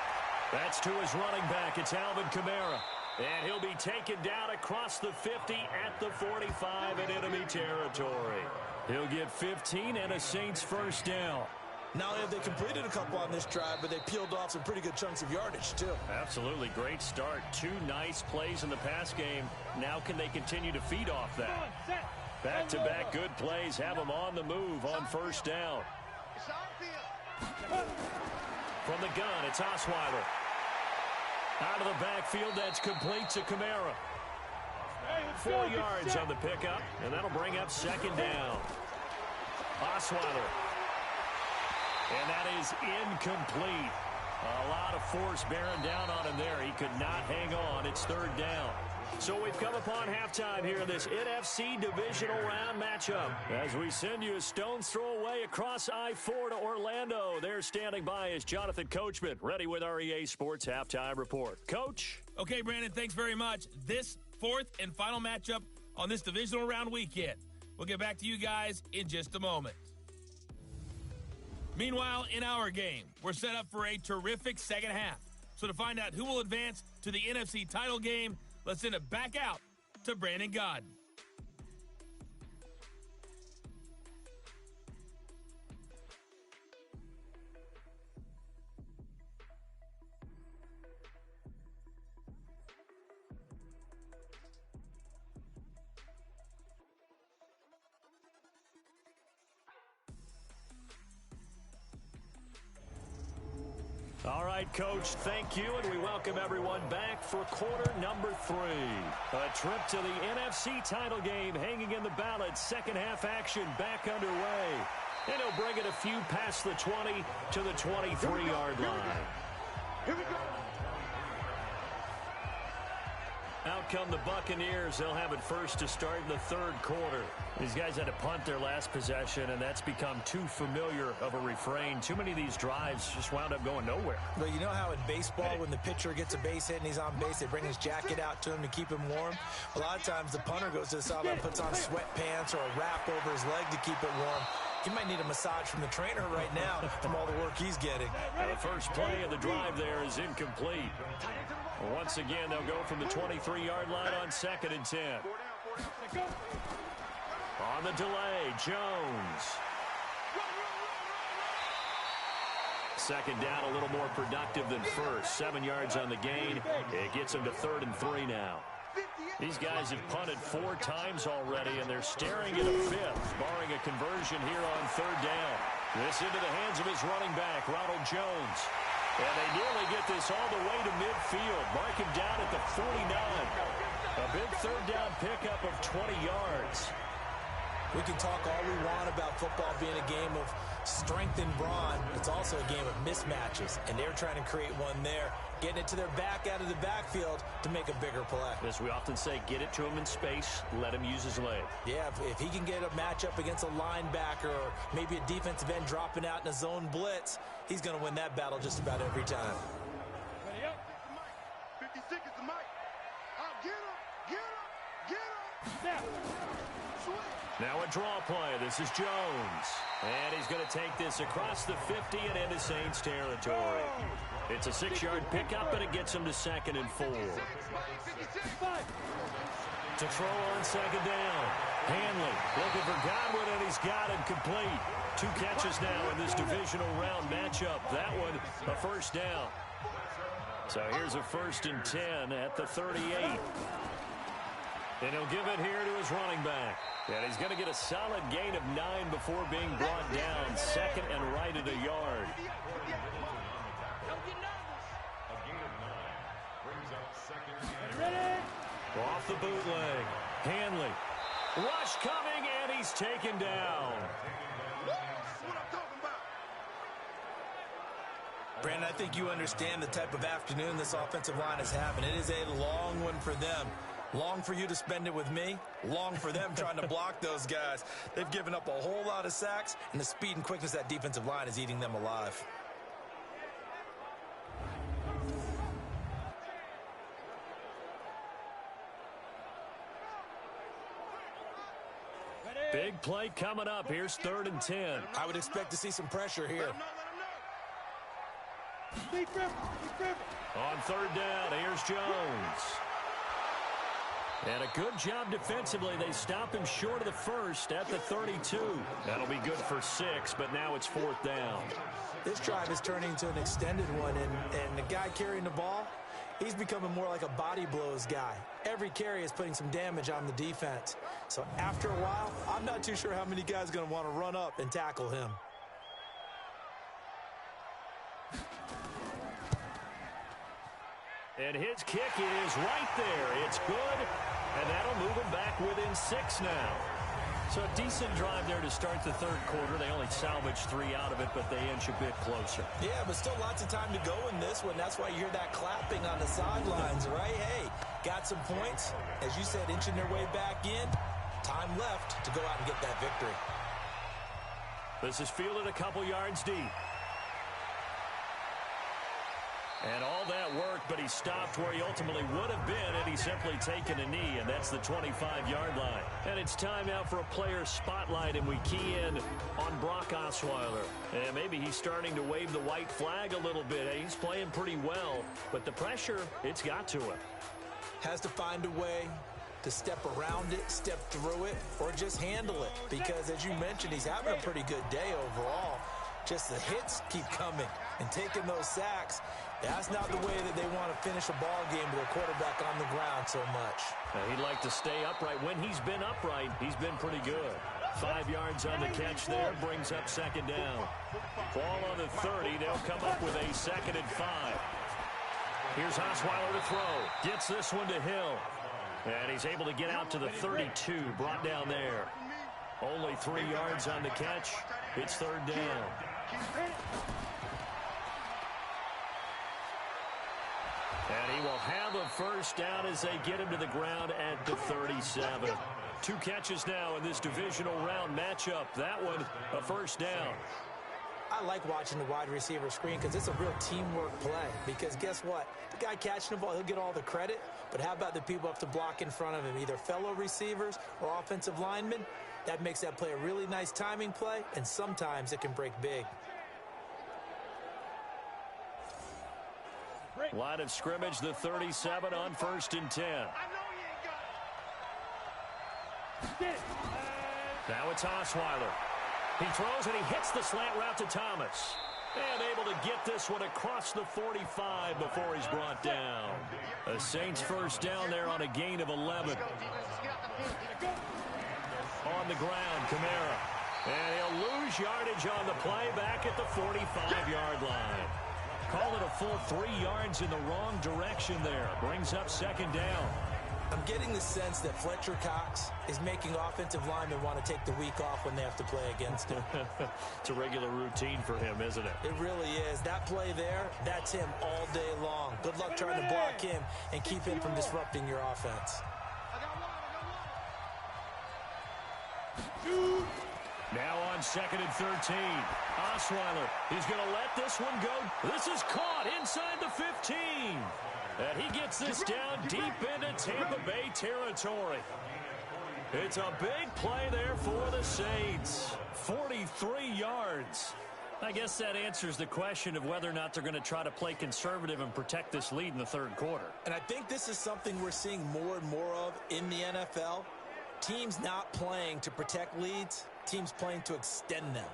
That's to his running back. It's Alvin Kamara. And he'll be taken down across the 50 at the 45 in enemy territory. He'll get 15 and a Saints first down. Not only have they completed a couple on this drive, but they peeled off some pretty good chunks of yardage, too. Absolutely. Great start. 2 nice plays in the pass game. Now can they continue to feed off that? Back-to-back good plays have them on the move on first down. From the gun, it's Osweiler. Out of the backfield, that's complete to Kamara. 4 yards on the pickup, and that'll bring up second down. Osweiler. And that is incomplete. A lot of force bearing down on him there. He could not hang on. It's third down. So we've come upon halftime here in this NFC divisional round matchup. As we send you a stone's throw away across I-4 to Orlando. There standing by is Jonathan Coachman, ready with our EA Sports Halftime Report. Coach? Okay, Brandon, thanks very much. This fourth and final matchup on this divisional round weekend. We'll get back to you guys in just a moment. Meanwhile, in our game, we're set up for a terrific second half. So to find out who will advance to the NFC title game, let's send it back out to Brandon Godden. All right, Coach, thank you, and we welcome everyone back for quarter number 3. A trip to the NFC title game hanging in the balance. Second half action back underway. And he'll bring it a few past the 20 to the 23-yard line. Here we go. Out come the Buccaneers. They'll have it first to start in the third quarter. These guys had to punt their last possession, and that's become too familiar of a refrain. Too many of these drives just wound up going nowhere. Well, you know how in baseball, when the pitcher gets a base hit and he's on base, they bring his jacket out to him to keep him warm? A lot of times the punter goes to the sideline, puts on sweatpants or a wrap over his leg to keep it warm. He might need a massage from the trainer right now from all the work he's getting. The first play of the drive there is incomplete. Once again, they'll go from the 23-yard line on 2nd and 10. On the delay, Jones. Second down, a little more productive than first. 7 yards on the gain. It gets them to 3rd and 3 now. These guys have punted 4 times already, and they're staring at a 5th, barring a conversion here on 3rd down. This into the hands of his running back, Ronald Jones. And they nearly get this all the way to midfield. Mark him down at the 49. A big 3rd down pickup of 20 yards. We can talk all we want about football being a game of strength and brawn. It's also a game of mismatches, and they're trying to create one there, getting it to their back out of the backfield to make a bigger play. As we often say, get it to him in space, let him use his leg. Yeah, if he can get a matchup against a linebacker or maybe a defensive end dropping out in a zone blitz, he's going to win that battle just about every time. Ready up. 56 is the mic. Get him. Get him. Snap. Switch. Now a draw play. This is Jones. And he's going to take this across the 50 and into Saints territory. It's a 6-yard pickup, and it gets him to 2nd and 4. To throw on 2nd down. Hanley looking for Godwin, and he's got it complete. 2 catches now in this divisional round matchup. That one, a first down. So here's a 1st and 10 at the 38. And he'll give it here to his running back. And he's going to get a solid gain of 9 before being brought down. 2nd and right at a yard. Off the bootleg. Hanley. Rush coming, and he's taken down. Brandon, I think you understand the type of afternoon this offensive line is having. It is a long one for them. Long for you to spend it with me. Long for them trying to block those guys. They've given up a whole lot of sacks, and the speed and quickness of that defensive line is eating them alive. Big play coming up. Here's 3rd and 10. I would expect to see some pressure here. On 3rd down, here's Jones. And a good job defensively. They stop him short of the first at the 32. That'll be good for 6, but now it's 4th down. This drive is turning into an extended one, and the guy carrying the ball, he's becoming more like a body blows guy. Every carry is putting some damage on the defense. So after a while, I'm not too sure how many guys are going to want to run up and tackle him. And his kick is right there. It's good, and that'll move him back within 6 now. So a decent drive there to start the third quarter. They only salvaged 3 out of it, but they inch a bit closer. Yeah, but still lots of time to go in this one. That's why you hear that clapping on the sidelines, right? Hey, got some points. As you said, inching their way back in. Time left to go out and get that victory. This is fielded a couple yards deep. And all that work, but he stopped where he ultimately would have been had he simply taken a knee, and that's the 25-yard line. And it's time now for a player spotlight, and we key in on Brock Osweiler. And maybe he's starting to wave the white flag a little bit. He's playing pretty well, but the pressure, it's got to him. Has to find a way to step around it, step through it, or just handle it. Because as you mentioned, he's having a pretty good day overall. Just the hits keep coming and taking those sacks. That's not the way that they want to finish a ball game with their quarterback on the ground so much. He'd like to stay upright. When he's been upright, he's been pretty good. 5 yards on the catch there, brings up 2nd down. Ball on the 30, they'll come up with a 2nd and 5. Here's Osweiler to throw. Gets this one to Hill. And he's able to get out to the 32, brought down there. Only 3 yards on the catch. It's 3rd down. And he will have a 1st down as they get him to the ground at the 37. 2 catches now in this divisional round matchup. That one, a 1st down. I like watching the wide receiver screen because it's a real teamwork play. Because guess what? The guy catching the ball, he'll get all the credit. But how about the people up to block in front of him, either fellow receivers or offensive linemen? That makes that play a really nice timing play, and sometimes it can break big. Line of scrimmage, the 37 on 1st and 10. Now it's Osweiler. He throws and he hits the slant route to Thomas. And able to get this one across the 45 before he's brought down. The Saints 1st down there on a gain of 11. On the ground, Kamara. And he'll lose yardage on the play back at the 45-yard line. Call it a full 3 yards in the wrong direction there. Brings up 2nd down. I'm getting the sense that Fletcher Cox is making offensive linemen want to take the week off when they have to play against him. It's a regular routine for him, isn't it? It really is. That play there, that's him all day long. Good luck trying to block him and keep him from disrupting your offense. Now on 2nd and 13. Osweiler, he's going to let this one go. This is caught inside the 15. And he gets this down deep into Tampa Bay territory. It's a big play there for the Saints. 43 yards. I guess that answers the question of whether or not they're going to try to play conservative and protect this lead in the third quarter. And I think this is something we're seeing more and more of in the NFL. Teams not playing to protect leads, teams playing to extend them.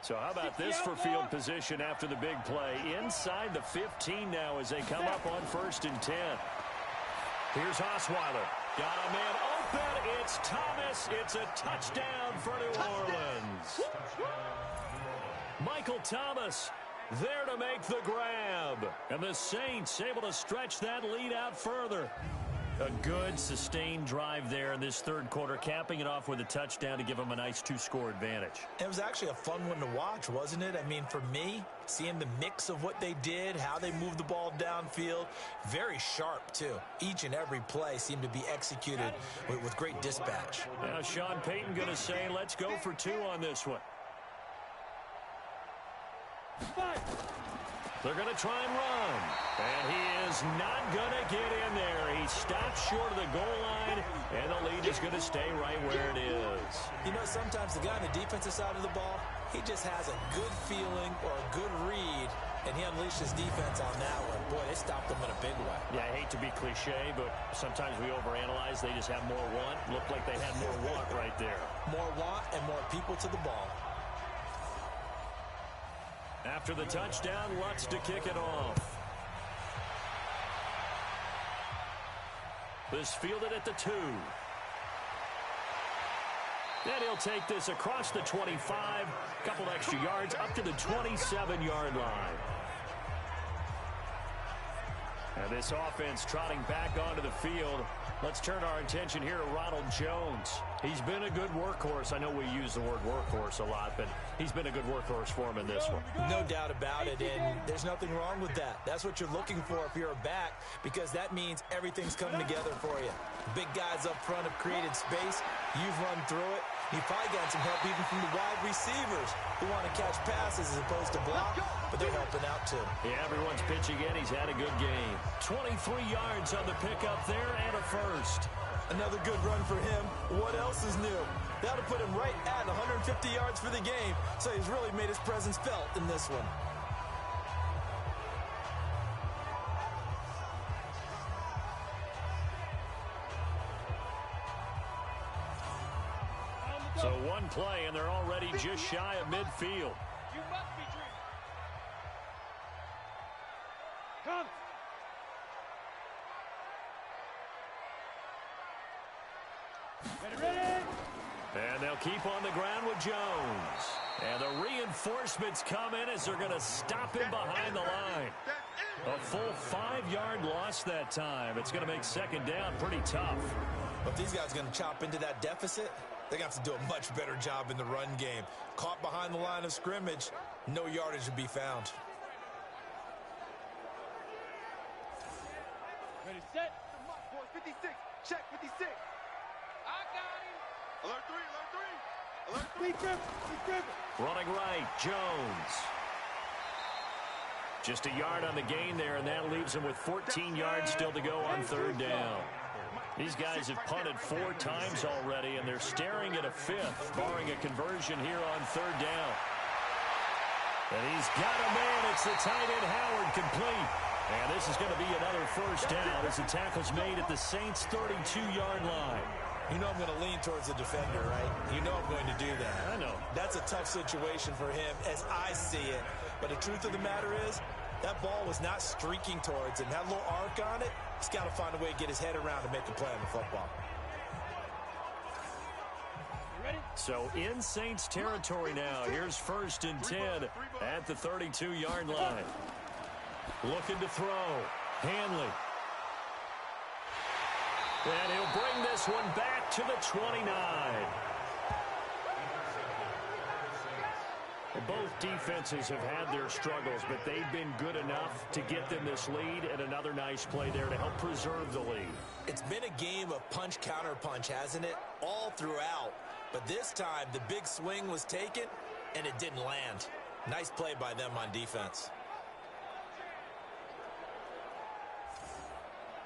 So how about this for field position after the big play? Inside the 15 now as they come up on 1st and 10. Here's Osweiler. Got a man open. It's Thomas. It's a touchdown for New Orleans. Michael Thomas there to make the grab. And the Saints able to stretch that lead out further. A good, sustained drive there in this third quarter, capping it off with a touchdown to give them a nice 2-score advantage. It was actually a fun one to watch, wasn't it? I mean, for me, seeing the mix of what they did, how they moved the ball downfield, very sharp, too. Each and every play seemed to be executed with great dispatch. Now Sean Payton going to say, let's go for 2 on this one. They're going to try and run. And he is not going to get in there. He stops short of the goal line, and the lead is going to stay right where it is. You know, sometimes the guy on the defensive side of the ball, he just has a good feeling or a good read and he unleashed his defense on that one. Boy, they stopped him in a big way. Yeah, I hate to be cliche, but sometimes we overanalyze. They just have more want. Looked like they had more want right there. More want and more people to the ball. After the touchdown, Lutz to kick it off. This fielded at the 2. Then he'll take this across the 25, couple extra yards up to the 27-yard line. And this offense trotting back onto the field. Let's turn our attention here to Ronald Jones. He's been a good workhorse. I know we use the word workhorse a lot, but he's been a good workhorse for him in this one. No doubt about it, and there's nothing wrong with that. That's what you're looking for if you're a back, because that means everything's coming together for you. Big guys up front have created space. You've run through it. You've probably got some help even from the wide receivers who want to catch passes as opposed to block, but they're helping out too. Yeah, everyone's pitching in. He's had a good game. 23 yards on the pickup there and a first. Another good run for him. What else is new? That'll put him right at 150 yards for the game, so he's really made his presence felt in this one. So one play, and they're already just shy of midfield. You must be dreaming. Come. Ready. And they'll keep on the ground with Jones. And the reinforcements come in as they're going to stop him behind the line. A full 5-yard loss that time. It's going to make second down pretty tough. But if these guys are going to chop into that deficit, they got to do a much better job in the run game. Caught behind the line of scrimmage, no yardage to be found. Ready, set. 56. Check 56. I got him. Alert 3, alert 3. Alert 3. Running right, Jones. Just a yard on the gain there, and that leaves him with 14 yards still to go on third down. These guys have punted 4 times already, and they're staring at a 5th, barring a conversion here on third down. And he's got a man. It's the tight end, Howard, complete. And this is going to be another first down as the tackle's made at the Saints' 32-yard line. You know I'm going to lean towards the defender, right? You know I'm going to do that. I know. That's a tough situation for him as I see it. But the truth of the matter is, that ball was not streaking towards him. That little arc on it, he's got to find a way to get his head around to make a play on the football. So in Saints territory now. Here's 1st and 10 at the 32-yard line. Looking to throw. Hanley. And he'll bring this one back to the 29. Both defenses have had their struggles, but they've been good enough to get them this lead, and another nice play there to help preserve the lead. It's been a game of punch-counter-punch, hasn't it? All throughout. But this time, the big swing was taken, and it didn't land. Nice play by them on defense.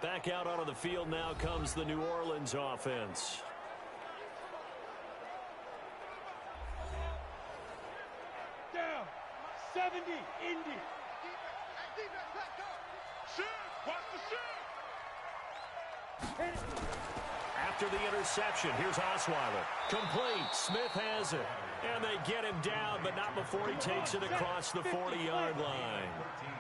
Back out onto the field now comes the New Orleans offense. Down. 70. Indy. Shoot. Watch the shoot. After the interception, here's Osweiler. Complete. Smith has it. And they get him down, but not before he takes it across the 40-yard line.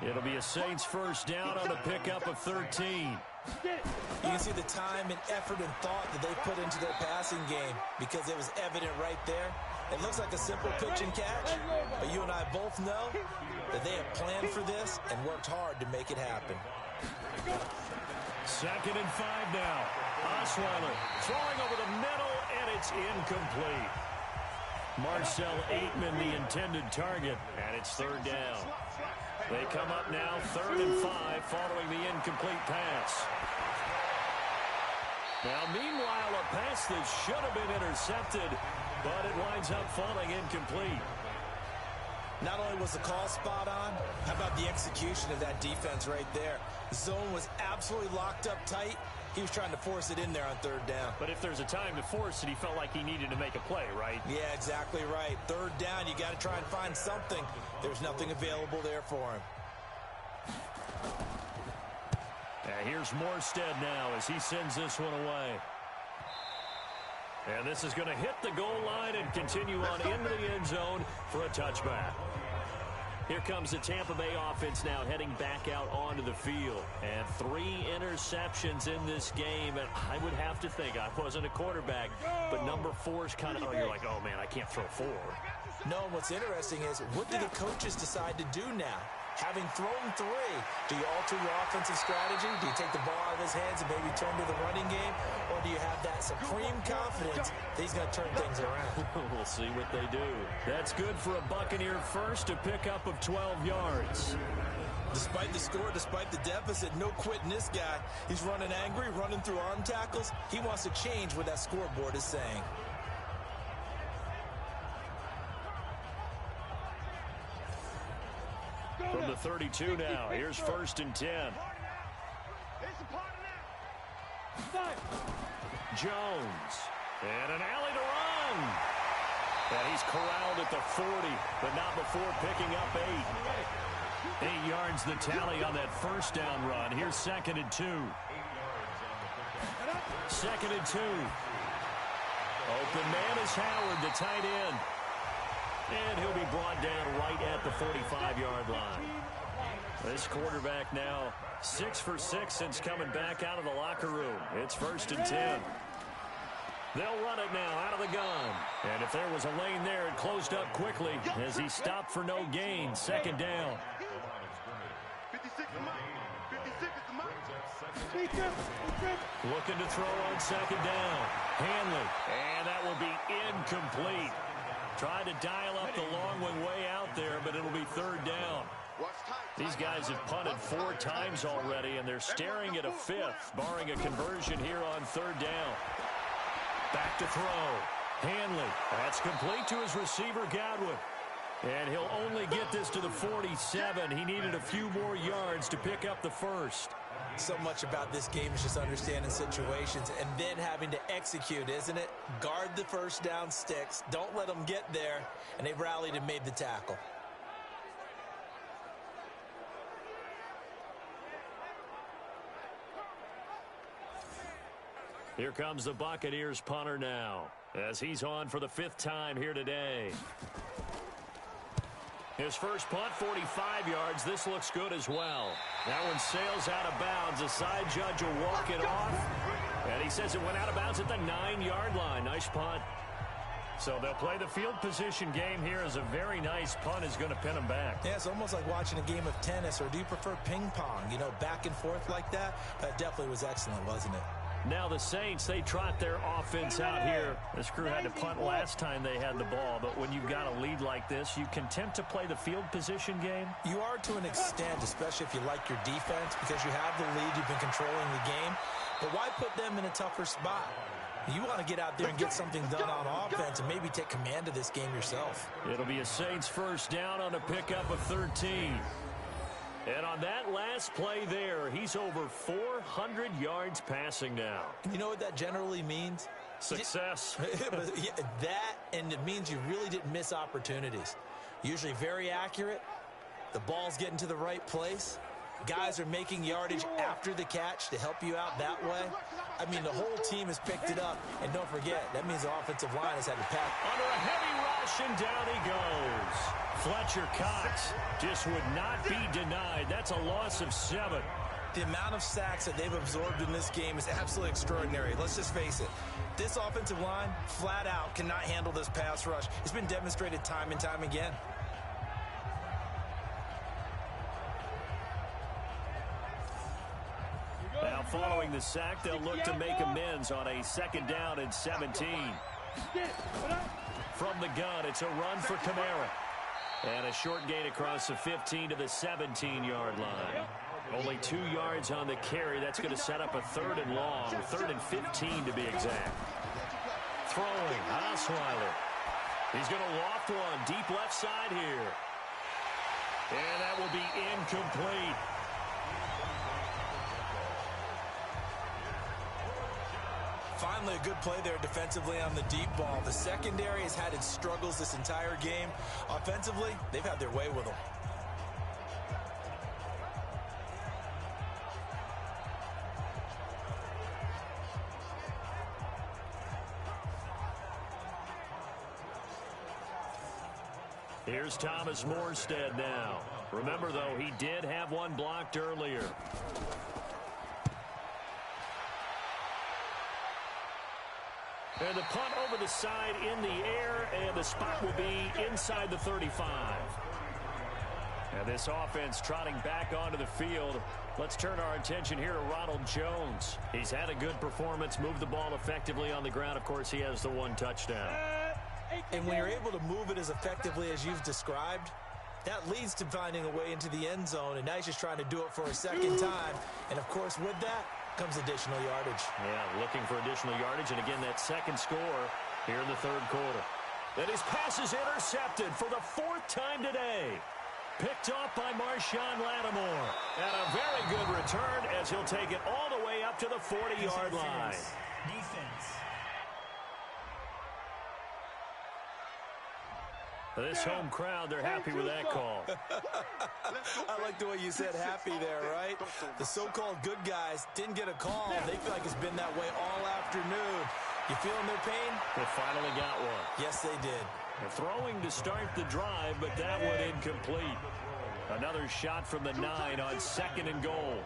It'll be a Saints first down on the pickup of 13. You can see the time and effort and thought that they put into their passing game because it was evident right there. It looks like a simple pitch and catch, but you and I both know that they have planned for this and worked hard to make it happen. 2nd and 5 now. Osweiler throwing over the middle, and it's incomplete. Marcel Aitman, the intended target, and it's third down. They come up now 3rd and 5 following the incomplete pass. Now, meanwhile, a pass that should have been intercepted, but it winds up falling incomplete. Not only was the call spot on, how about the execution of that defense right there? The zone was absolutely locked up tight. He was trying to force it in there on third down. But if there's a time to force it, he felt like he needed to make a play, right? Yeah, exactly right. Third down, you got to try and find something. There's nothing available there for him. And here's Morstead now as he sends this one away. And this is going to hit the goal line and continue on into the end zone for a touchback. Here comes the Tampa Bay offense now heading back out onto the field. And 3 interceptions in this game. And I would have to think, I wasn't a quarterback, but number 4's kind of, you're like, oh, man, I can't throw 4. No, and what's interesting is, what do the coaches decide to do now? Having thrown 3, do you alter your offensive strategy? Do you take the ball out of his hands and maybe turn to the running game? Or do you have that supreme confidence that he's going to turn things around? We'll see what they do. That's good for a Buccaneer first, a pickup of 12 yards. Despite the score, despite the deficit, no quitting this guy. He's running angry, running through arm tackles. He wants to change what that scoreboard is saying. From the 32 now, here's 1st and 10. Jones, and an alley to run. And he's corralled at the 40, but not before picking up 8. 8 yards the tally on that first down run. Here's 2nd and 2. 2nd and 2. Open man is Howard, the tight end. And he'll be brought down right at the 45-yard line. This quarterback now 6 for 6 since coming back out of the locker room. It's 1st and 10. They'll run it now out of the gun. And if there was a lane there, it closed up quickly as he stopped for no gain. 2nd down. Looking to throw on 2nd down. Hanley. And that will be incomplete. Tried to dial up the long one way out there, but it'll be 3rd down. These guys have punted 4 times already, and they're staring at a 5th, barring a conversion here on 3rd down. Back to throw. Hanley. That's complete to his receiver, Godwin. And he'll only get this to the 47. He needed a few more yards to pick up the 1st. So much about this game is just understanding situations and then having to execute, isn't it? Guard the first down sticks. Don't let them get there. And they rallied and made the tackle. Here comes the Buccaneers punter now as he's on for the 5th time here today. His first punt, 45 yards. This looks good as well. That one sails out of bounds. The side judge will walk it off. And he says it went out of bounds at the 9-yard line. Nice punt. So they'll play the field position game here as a very nice punt is going to pin them back. Yeah, it's almost like watching a game of tennis, or do you prefer ping pong? You know, back and forth like that? That definitely was excellent, wasn't it? Now the Saints, they trot their offense out here. This crew had to punt last time they had the ball, but when you've got a lead like this, you content to play the field position game? You are to an extent, especially if you like your defense, because you have the lead, you've been controlling the game. But why put them in a tougher spot? You want to get out there and get something done on offense and maybe take command of this game yourself. It'll be a Saints first down on a pickup of 13. And on that last play there, he's over 400 yards passing now. You know what that generally means? Success. That, and it means you really didn't miss opportunities. Usually very accurate. The ball's getting to the right place. Guys are making yardage after the catch to help you out that way. I mean, the whole team has picked it up. And don't forget, that means the offensive line has had to pack. Under a heavy rush, and down he goes. Fletcher Cox just would not be denied. That's a loss of 7. The amount of sacks that they've absorbed in this game is absolutely extraordinary. Let's just face it. This offensive line, flat out, cannot handle this pass rush. It's been demonstrated time and time again. Now following the sack, they'll look to make amends on a 2nd down and 17. From the gun, it's a run for Kamara. And a short gain across the 15 to the 17-yard line. Only 2 yards on the carry. That's going to set up a 3rd and long, 3rd and 15 to be exact. Throwing, Osweiler. He's going to loft one deep left side here. And that will be incomplete. Finally, a good play there defensively on the deep ball. The secondary has had its struggles this entire game. Offensively, they've had their way with them. Here's Thomas Morstead now. Remember, though, he did have one blocked earlier. And the punt over the side in the air, and the spot will be inside the 35. And this offense trotting back onto the field. Let's turn our attention here to Ronald Jones. He's had a good performance, moved the ball effectively on the ground. Of course, he has the one touchdown. And when you're able to move it as effectively as you've described, that leads to finding a way into the end zone, and now he's just trying to do it for a second time. And, of course, with that comes additional yardage. Yeah, looking for additional yardage, and again, that second score here in the third quarter. And his pass is intercepted for the fourth time today. Picked off by Marshawn Lattimore. And a very good return as he'll take it all the way up to the 40-yard line. Defense. This home crowd, they're happy with that call. I like the way you said happy there, right? The so-called good guys didn't get a call. They feel like it's been that way all afternoon. You feeling their pain? They finally got one. Yes, they did. They're throwing to start the drive, but that one incomplete. Another shot from the 9 on 2nd and goal.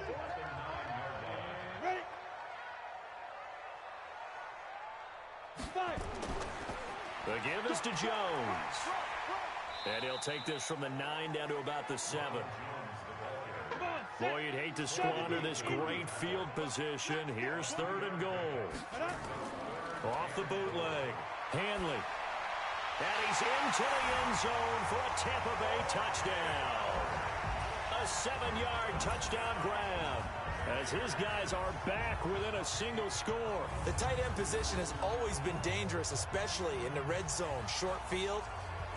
The give is to Jones. And he'll take this from the 9 down to about the 7. Boy, you'd hate to squander this great field position. Here's 3rd and goal. Off the bootleg. Hanley. And he's into the end zone for a Tampa Bay touchdown. A 7-yard touchdown grab as his guys are back within a single score. The tight end position has always been dangerous, especially in the red zone, short field.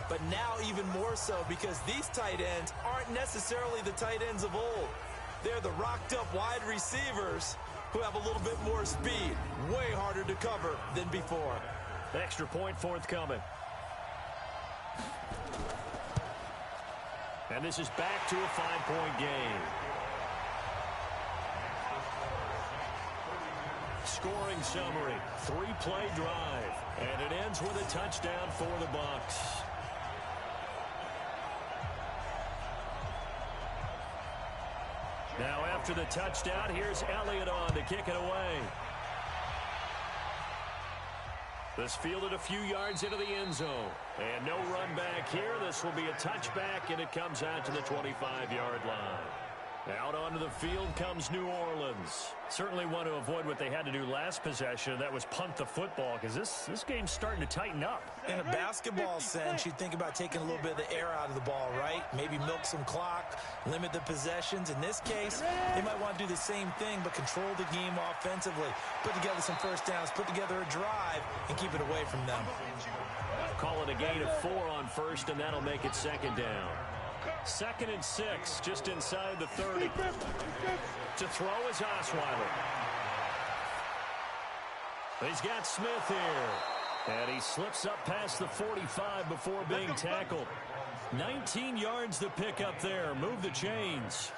But now even more so because these tight ends aren't necessarily the tight ends of old. They're the rocked-up wide receivers who have a little bit more speed. Way harder to cover than before. Extra point forthcoming. And this is back to a 5-point game. Scoring summary, 3-play drive. And it ends with a touchdown for the Bucs. Now after the touchdown, here's Elliott on to kick it away. This fielded a few yards into the end zone. And no run back here. This will be a touchback, and it comes out to the 25-yard line. Out onto the field comes New Orleans. Certainly want to avoid what they had to do last possession. That was punt the football, because this game's starting to tighten up. In a basketball sense, you think about taking a little bit of the air out of the ball, right? Maybe milk some clock, limit the possessions. In this case, they might want to do the same thing, but control the game offensively. Put together some first downs, put together a drive, and keep it away from them. Call it a gain of 4 on first, and that'll make it 2nd down. 2nd and 6, just inside the 30. To throw is Osweiler. He's got Smith here. And he slips up past the 45 before being tackled. 19 yards to pick up there. Move the chains.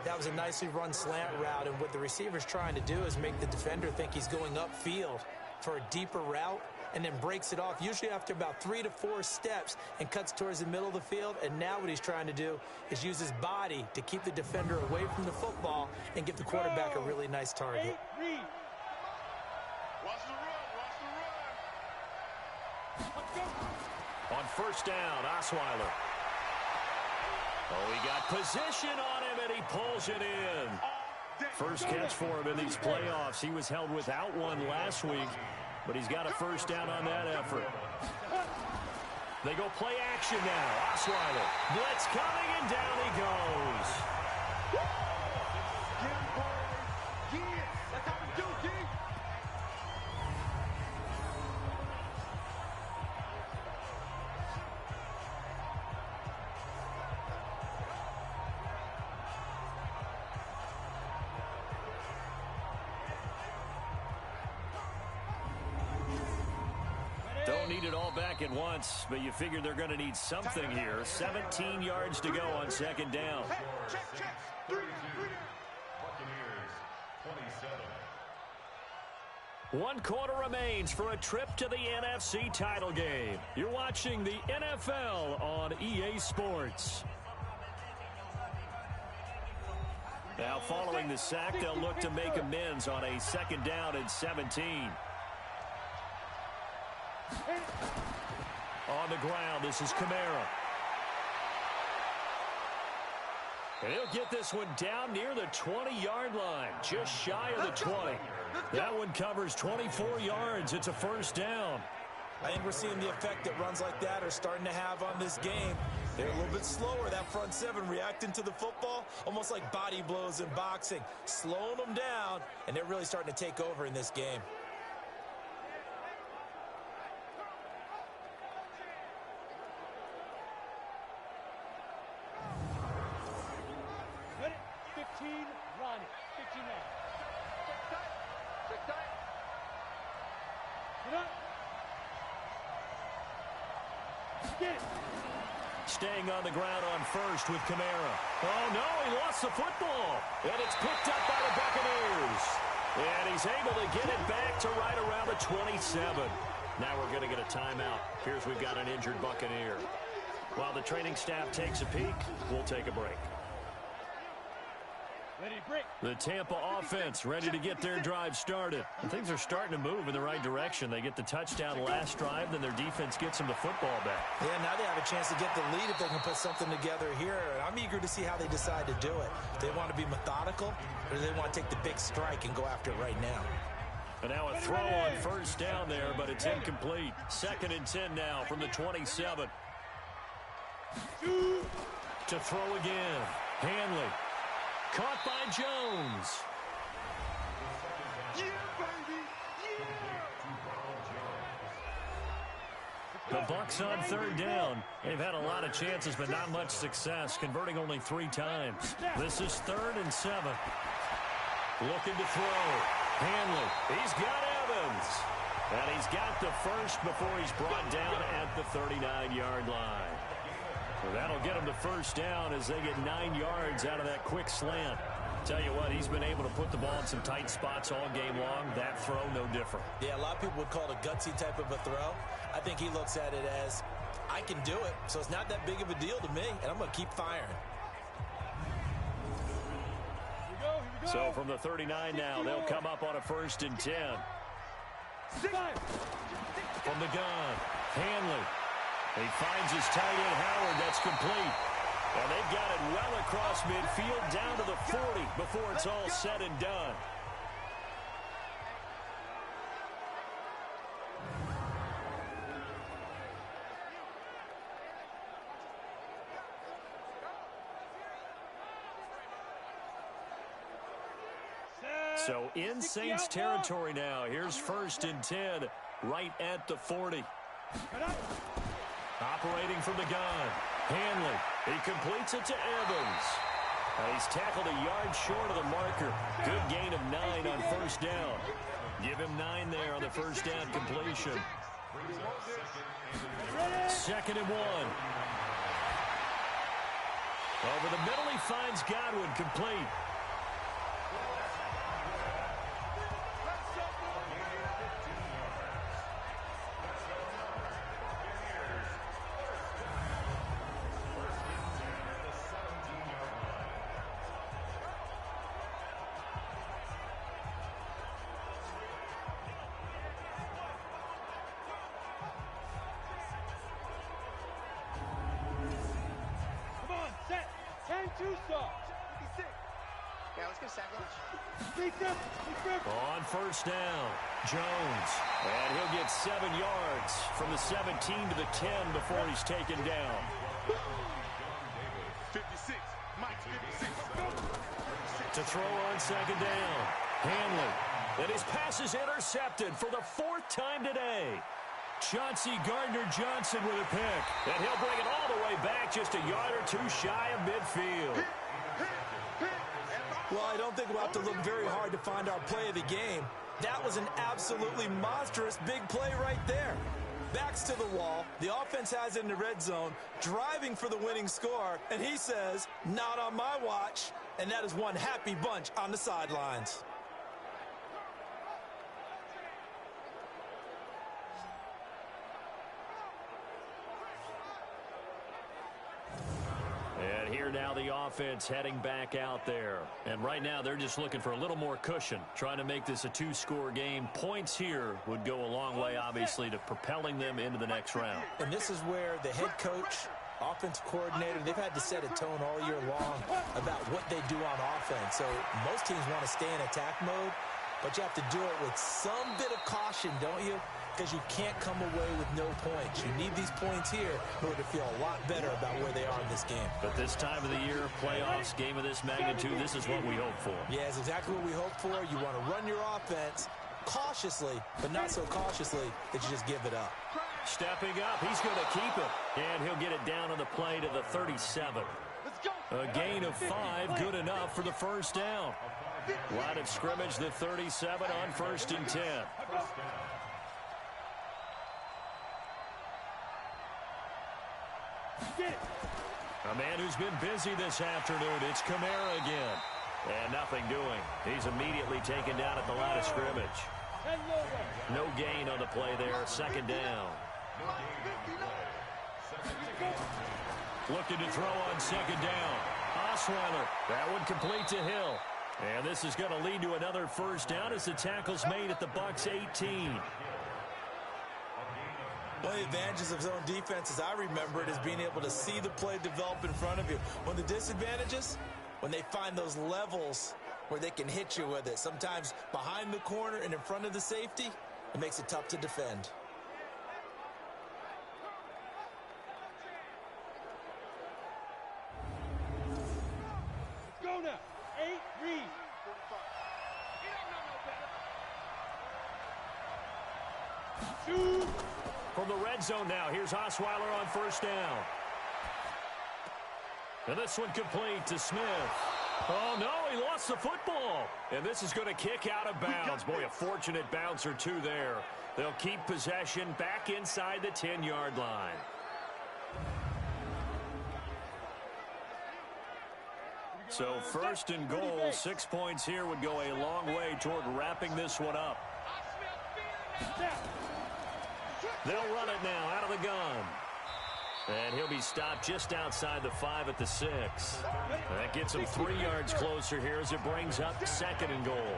That was a nicely run slant route, and what the receiver's trying to do is make the defender think he's going upfield for a deeper route, and then breaks it off, usually after about 3 to 4 steps, and cuts towards the middle of the field. And now what he's trying to do is use his body to keep the defender away from the football and give the quarterback a really nice target. On first down, Osweiler. Oh, he got position on him, and he pulls it in. First catch for him in these playoffs. He was held without one last week, but he's got a first down on that effort. They go play action now. Osweiler. Blitz coming, and down he goes. That's how we do, G. Don't need it all back at once, but you figure they're going to need something here. 17 yards to go on 2nd down. Check. 3. Buccaneers, 27. 1 quarter remains for a trip to the NFC title game. You're watching the NFL on EA Sports. Now following the sack, they'll look to make amends on a 2nd down and 17. On the ground, this is Kamara. And he'll get this one down near the 20-yard line, just shy of the 20. That one covers 24 yards. It's a 1st down. I think we're seeing the effect that runs like that are starting to have on this game. They're a little bit slower, that front 7, reacting to the football, almost like body blows in boxing, slowing them down, and they're really starting to take over in this game. Ready? 15, Ronnie. 15 now. Check tight. Get up. Get it. Staying on the ground on 1st with Kamara. Oh, no, he lost the football. And it's picked up by the Buccaneers. And he's able to get it back to right around the 27. Now we're going to get a timeout. Here's we've got an injured Buccaneer. While the training staff takes a peek, we'll take a break. Ready to break. The Tampa offense ready to get their drive started. And things are starting to move in the right direction. They get the touchdown last drive, then their defense gets them the football back. Yeah, now they have a chance to get the lead if they can put something together here. And I'm eager to see how they decide to do it. Do they want to be methodical, or do they want to take the big strike and go after it right now? And now a throw on 1st down there, but it's incomplete. 2nd and 10 now from the 27. To throw again. Hanley. Caught by Jones. Yeah, baby. Yeah. The Bucs on 3rd down. They've had a lot of chances, but not much success, converting only 3 times. This is 3rd and 7. Looking to throw. Hanley. He's got Evans. And he's got the 1st before he's brought down at the 39-yard line. Well, that'll get him to 1st down as they get 9 yards out of that quick slant. Tell you what, he's been able to put the ball in some tight spots all game long. That throw, no different. Yeah, a lot of people would call it a gutsy type of a throw. I think he looks at it as, I can do it, so it's not that big of a deal to me, and I'm going to keep firing. Here we go. So from the 39 now, they'll come up on a 1st and 10. From the gun, Hanley. He finds his tight end, Howard. That's complete. And they've got it well across midfield down to the 40 before it's all said and done. So in Saints territory now. Here's 1st and 10 right at the 40. Operating from the gun. Hanley. He completes it to Evans. He's tackled a yard short of the marker. Good gain of 9 on 1st down. Give him 9 there on the 1st down completion. 2nd and 1. Over the middle, he finds Godwin, complete. On 1st down, Jones. And he'll get 7 yards from the 17 to the 10 before he's taken down. 56. Mike, 56. To throw on 2nd down, Hanley. And his pass is intercepted for the 4th time today. Chauncey Gardner-Johnson with a pick. And he'll bring it all the way back just a yard or 2 shy of midfield. Well, I don't think we'll have to look very hard to find our play of the game. That was an absolutely monstrous big play right there. Backs to the wall. The offense has it in the red zone, driving for the winning score. And he says, not on my watch. And that is one happy bunch on the sidelines. here now the offense heading back out there. And right now they're just looking for a little more cushion, trying to make this a two-score game. Points here would go a long way, obviously, to propelling them into the next round. And this is where the head coach, offensive coordinator, they've had to set a tone all year long about what they do on offense. So most teams want to stay in attack mode, but you have to do it with some bit of caution, don't you? Because you can't come away with no points. You need these points here in order to feel a lot better about where they are in this game. But this time of the year, playoffs, game of this magnitude, this is what we hope for. Yeah, it's exactly what we hope for. You want to run your offense cautiously, but not so cautiously that you just give it up. Stepping up, he's going to keep it. And he'll get it down on the play to the 37. A gain of 5, good enough for the first down. Line of scrimmage, the 37 on 1st and 10. A man who's been busy this afternoon. It's Kamara again. And nothing doing. He's immediately taken down at the line of scrimmage. No gain on the play there. 2nd down. Looking to throw on 2nd down. Osweiler. That one complete to Hill. And this is going to lead to another first down as the tackle's made at the Bucs 18. One of the advantages of zone defense, as I remember it, is being able to see the play develop in front of you. One of the disadvantages, when they find those levels where they can hit you with it, sometimes behind the corner and in front of the safety, it makes it tough to defend. Go now. 8, read. Two. From the red zone now, here's Osweiler on 1st down. And this one complete to Smith. Oh, no, he lost the football. And this is going to kick out of bounds. Boy, a fortunate bounce or two there. They'll keep possession back inside the 10-yard line. So 1st and goal, 6 points here would go a long way toward wrapping this one up. They'll run it now out of the gun. And he'll be stopped just outside the 5 at the 6. That gets him 3 yards closer here as it brings up 2nd and goal.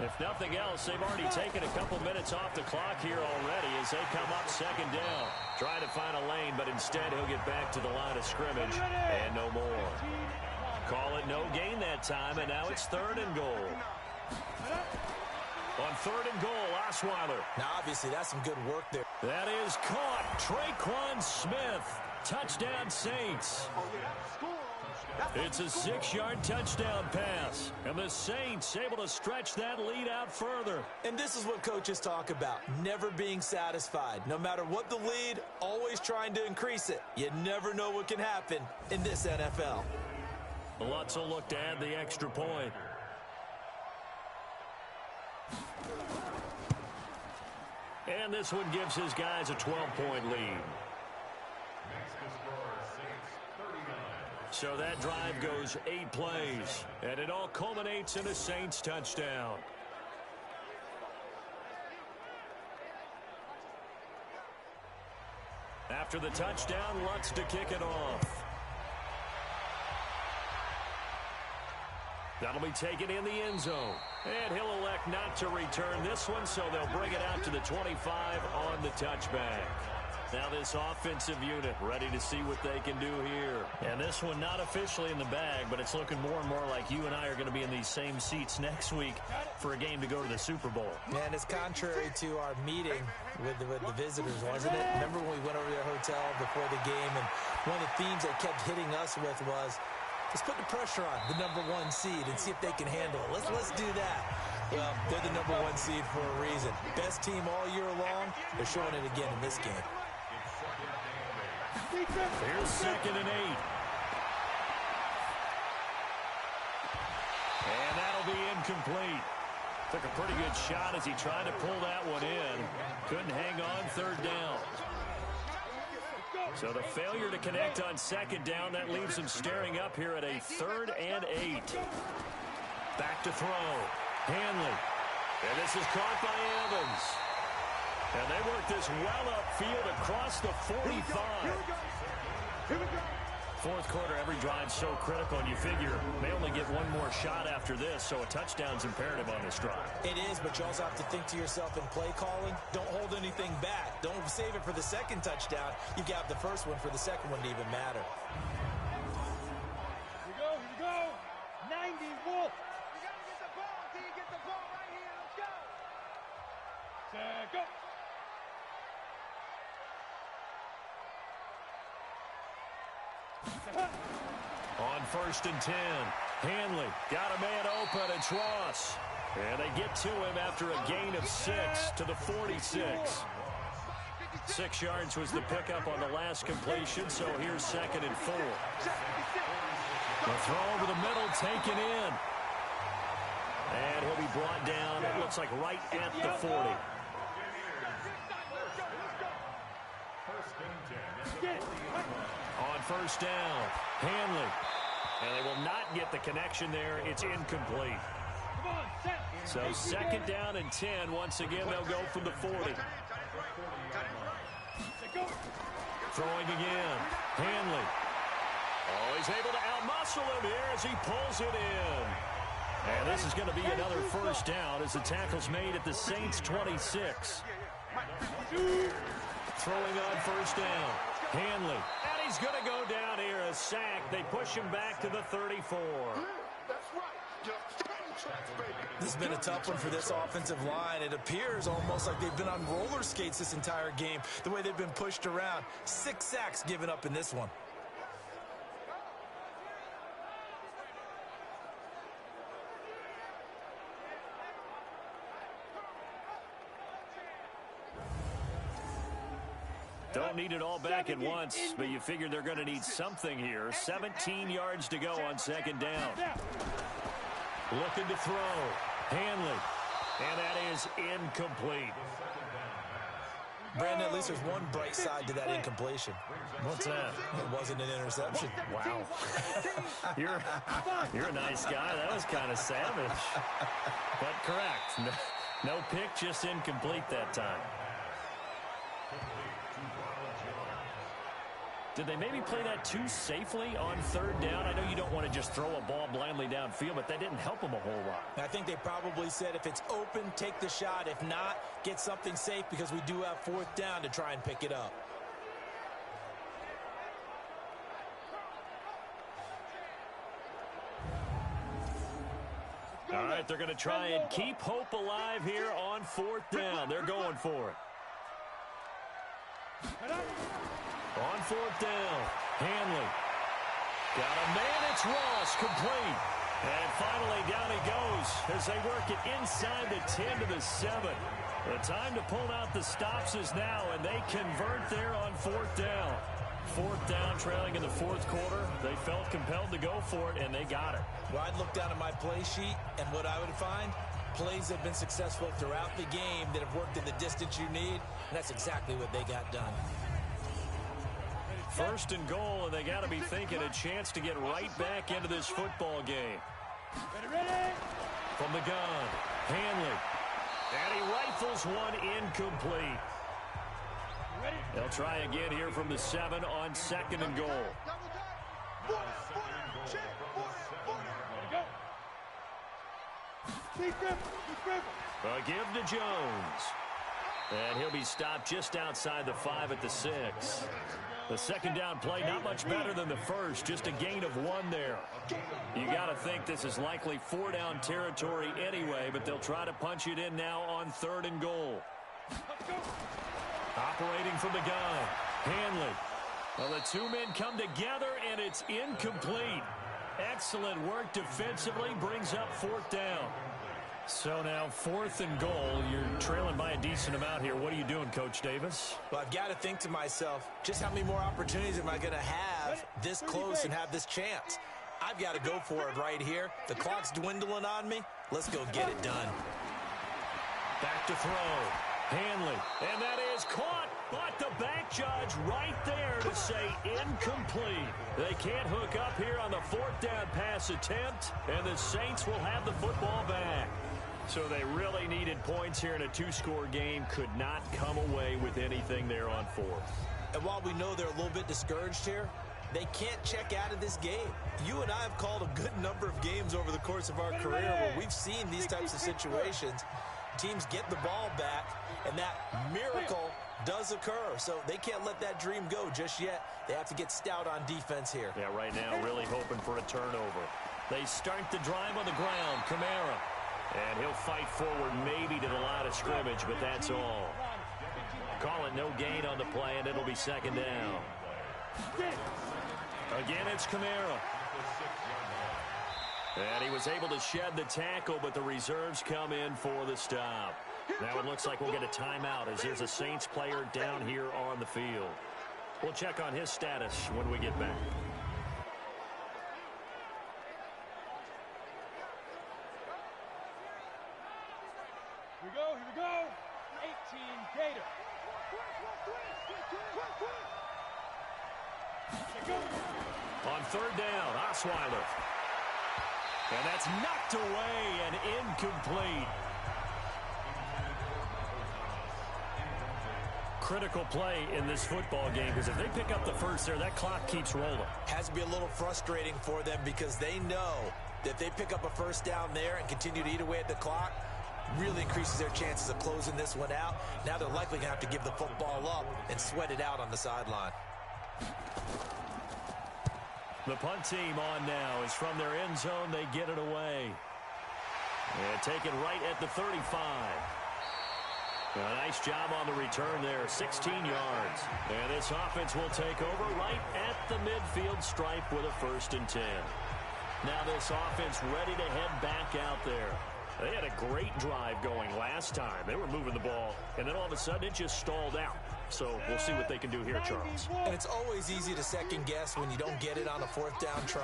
If nothing else, they've already taken a couple minutes off the clock here already as they come up 2nd down. Trying to find a lane, but instead he'll get back to the line of scrimmage and no more. Call it no gain that time, and now it's 3rd and goal. On 3rd and goal, Osweiler. Now, obviously, that's some good work there. That is caught. Traquan Smith. Touchdown, Saints. It's a 6-yard touchdown pass. And the Saints able to stretch that lead out further. And this is what coaches talk about, never being satisfied. No matter what the lead, always trying to increase it. You never know what can happen in this NFL. Lutz will look to add the extra point. And this one gives his guys a 12-point lead. So that drive goes 8 plays, and it all culminates in a Saints touchdown. After the touchdown, Lutz to kick it off. That'll be taken in the end zone. And he'll elect not to return this one, so they'll bring it out to the 25 on the touchback. Now this offensive unit ready to see what they can do here. And this one not officially in the bag, but it's looking more and more like you and I are going to be in these same seats next week for a game to go to the Super Bowl. Man, it's contrary to our meeting with the visitors, wasn't it? Remember when we went over to their hotel before the game, and one of the themes they kept hitting us with was, let's put the pressure on the #1 seed and see if they can handle it. Let's do that. Well, they're the #1 seed for a reason. Best team all year long. They're showing it again in this game. Here's 2nd and 8. And that'll be incomplete. Took a pretty good shot as he tried to pull that one in. Couldn't hang on 3rd down. So the failure to connect on 2nd down, that leaves him staring up here at a 3rd and 8. Back to throw. Hanley. And this is caught by Evans. And they work this well upfield across the 45. fourth quarter, every drive's so critical, and you figure may only get one more shot after this, so a touchdown's imperative on this drive. It is, but you also have to think to yourself in play calling, don't hold anything back. Don't save it for the second touchdown. You got the first one for the second one to even matter. Here we go. 90 Wolf. You got to get the ball. Until you get the ball right here. Let's go. Set, go. On 1st and 10, Hanley got a man open. It's Ross. And they get to him after a gain of 6 to the 46. 6 yards was the pickup on the last completion, so here's 2nd and 4. The throw over the middle, taken in. And he'll be brought down, it looks like right at the 40. On 1st down, Hanley. And they will not get the connection there. It's incomplete. So 2nd down and 10. Once again, they'll go from the 40. Throwing again. Hanley. Oh, he's able to outmuscle him here as he pulls it in. And this is going to be another 1st down as the tackle's made at the Saints' 26. Throwing on 1st down. Hanley. And he's going to go down here. A sack. They push him back to the 34. This has been a tough one for this offensive line. It appears almost like they've been on roller skates this entire game, the way they've been pushed around. 6 sacks given up in this one. Don't need it all back at once, but you figure they're going to need something here. 17 yards to go on 2nd down. Looking to throw. Hanley. And that is incomplete. Brandon, at least there's one bright side to that incompletion. What's that? It wasn't an interception. Wow. You're a nice guy. That was kind of savage. But correct. No pick, just incomplete that time. Did they maybe play that too safely on 3rd down? I know you don't want to just throw a ball blindly downfield, but that didn't help them a whole lot. I think they probably said if it's open, take the shot. If not, get something safe because we do have 4th down to try and pick it up. All right, they're going to try and keep hope alive here on 4th down. They're going for it. On 4th down, Hanley. Got a man, it's Ross, complete. And finally down he goes as they work it inside the 10 to the 7. The time to pull out the stops is now, and they convert there on 4th down. 4th down, trailing in the 4th quarter. They felt compelled to go for it, and they got it. Well, I'd look down at my play sheet, and what I would find, plays that have been successful throughout the game that have worked in the distance you need, and that's exactly what they got done. 1st and goal, and they got to be thinking a chance to get right back into this football game. Ready? From the gun, Hanley. And he rifles one incomplete. Ready? They'll try again here from the 7 on 2nd and goal. A give to Jones. And he'll be stopped just outside the 5 at the 6. The 2nd down play, not much better than the 1st, just a gain of 1 there. You got to think this is likely 4-down territory anyway, but they'll try to punch it in now on 3rd and goal. Operating from the gun, Hanley. Well, the 2 men come together, and it's incomplete. Excellent work defensively, brings up 4th down. So now 4th and goal. You're trailing by a decent amount here. What are you doing, Coach Davis? Well, I've got to think to myself, just how many more opportunities am I going to have this close and have this chance? I've got to go for it right here. The clock's dwindling on me. Let's go get it done. Back to throw. Hanley. And that is caught. But the back judge right there to say incomplete. They can't hook up here on the 4th down pass attempt. And the Saints will have the football back. So they really needed points here in a 2-score game. Could not come away with anything there on 4th. And while we know they're a little bit discouraged here, They can't check out of this game. You and I have called a good number of games over the course of our career where we've seen these types of situations. Teams get the ball back, and that miracle does occur. So they can't let that dream go just yet. They have to get stout on defense here. Yeah, right now really hoping for a turnover. They start the drive on the ground. Kamara. And he'll fight forward maybe to the line of scrimmage, but that's all. Call it no gain on the play, and it'll be second down. Again, it's Kamara. And he was able to shed the tackle, but the reserves come in for the stop. Now it looks like we'll get a timeout as there's a Saints player down here on the field. We'll check on his status when we get back. Here we go. 18 Gator. On third down, Osweiler. And that's knocked away and incomplete. Critical play in this football game, because if they pick up the first there, that clock keeps rolling. Has to be a little frustrating for them because they know that if they pick up a first down there and continue to eat away at the clock, really increases their chances of closing this one out. Now they're likely going to have to give the football up and sweat it out on the sideline. The punt team on now is from their end zone. They get it away. And take it right at the 35. A nice job on the return there, 16 yards. And this offense will take over right at the midfield stripe with a 1st and 10. Now this offense ready to head back out there. They had a great drive going last time. They were moving the ball, and then all of a sudden it just stalled out. So we'll see what they can do here, Charles. And it's always easy to second guess when you don't get it on a 4th down try.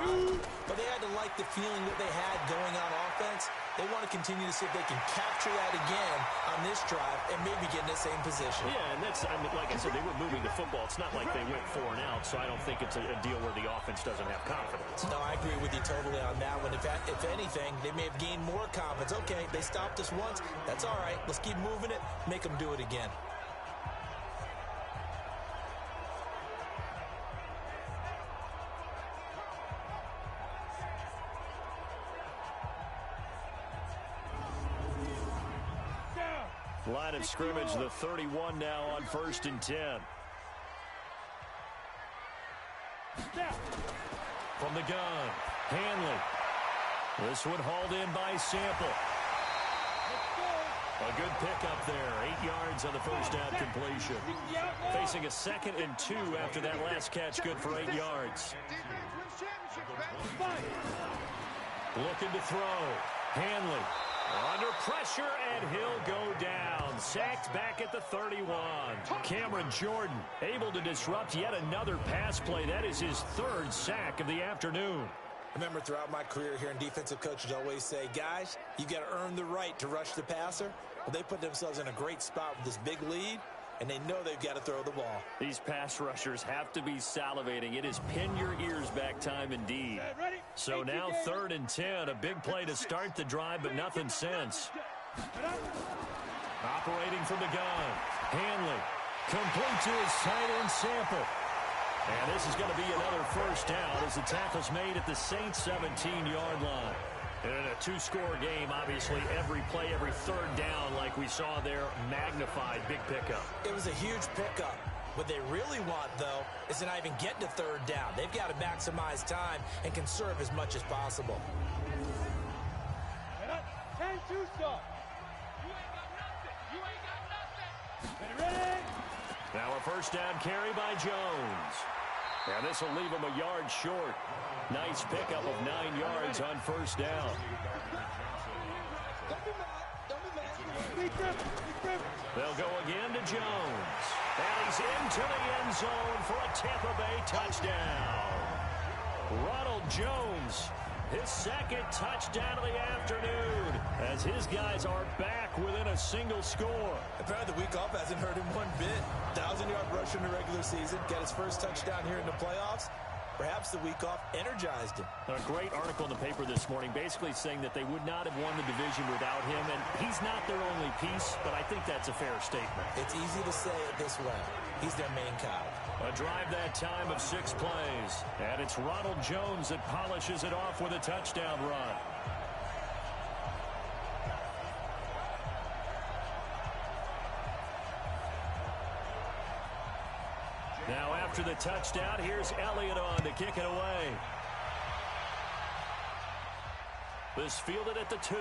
But they had to like the feeling that they had going on offense. They want to continue to see if they can capture that again on this drive and maybe get in the same position. Yeah, and that's, I mean, like I said, they were moving the football. It's not like they went 4 and out, so I don't think it's a deal where the offense doesn't have confidence. No, I agree with you totally on that one. If anything, they may have gained more confidence. Okay, they stopped us once. That's all right. Let's keep moving it. Make them do it again. Line of scrimmage, the 31 now on 1st and 10. From the gun, Hanley. This one hauled in by Sample. A good pickup there, 8 yards on the first down completion. Facing a 2nd and 2 after that last catch, good for 8 yards. Looking to throw, Hanley. Under pressure, and he'll go down. Sacked back at the 31. Cameron Jordan able to disrupt yet another pass play. That is his 3rd sack of the afternoon. Remember, throughout my career here in defensive coaches always say, guys, you got to earn the right to rush the passer. Well, they put themselves in a great spot with this big lead, and they know they've got to throw the ball. These pass rushers have to be salivating. It is pin your ears back time indeed. So now 3rd and 10, a big play to start the drive, but nothing since. Operating from the gun, Hanley, complete to his tight end Sample. And this is going to be another 1st down as the tackle's made at the Saints 17-yard line. And in a 2-score game, obviously, every play, every 3rd down, like we saw there, magnified, big pickup. It was a huge pickup. What they really want, though, is to not even get to 3rd down. They've got to maximize time and conserve as much as possible. 10-2 stop. You ain't got nothing. You ain't got nothing. Ready? Now a 1st down carry by Jones. And this will leave him a yard short. Nice pickup of 9 yards on 1st down. They'll go again to Jones. And he's into the end zone for a Tampa Bay touchdown. Ronald Jones, his 2nd touchdown of the afternoon, as his guys are back within a single score. Apparently the week off hasn't hurt him one bit. 1,000-yard rush in the regular season, got his 1st touchdown here in the playoffs. Perhaps the week off energized him. A great article in the paper this morning basically saying that they would not have won the division without him, and he's not their only piece, but I think that's a fair statement. It's easy to say it this way. He's their main cow. A drive that time of 6 plays, and it's Ronald Jones that polishes it off with a touchdown run. Now after the touchdown, here's Elliott on to kick it away. This fielded at the 2.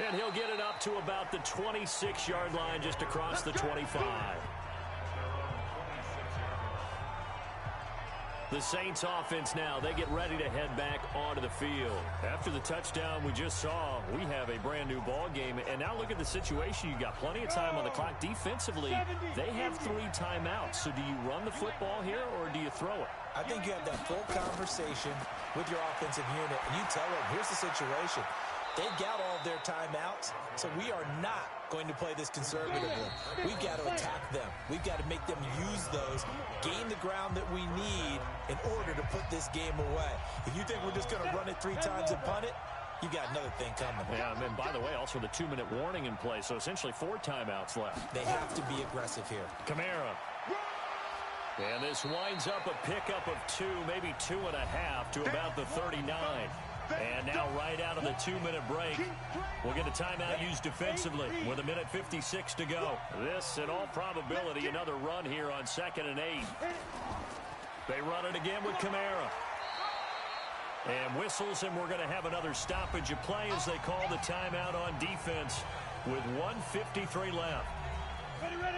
And he'll get it up to about the 26-yard line just across the 25. The Saints offense now, they get ready to head back onto the field. After the touchdown we just saw, we have a brand new ball game. And now look at the situation. You got plenty of time on the clock. Defensively, they have 3 timeouts. So do you run the football here or do you throw it? I think you have that full conversation with your offensive unit, and you tell them, here's the situation. They've got all of their timeouts, so we are not going to play this conservatively. We've got to attack them. We've got to make them use those, gain the ground that we need in order to put this game away. If you think we're just going to run it 3 times and punt it, you got another thing coming. Yeah, and then, by the way, also the 2-minute warning in play, so essentially 4 timeouts left. They have to be aggressive here. Kamara. And this winds up a pickup of 2, maybe 2.5 to about the 39. And now right out of the 2-minute break, we'll get a timeout used defensively with 1:56 to go. This, in all probability, another run here on 2nd and 8. They run it again with Kamara. And whistles, and we're going to have another stoppage of play as they call the timeout on defense with 1:53 left. Ready, ready.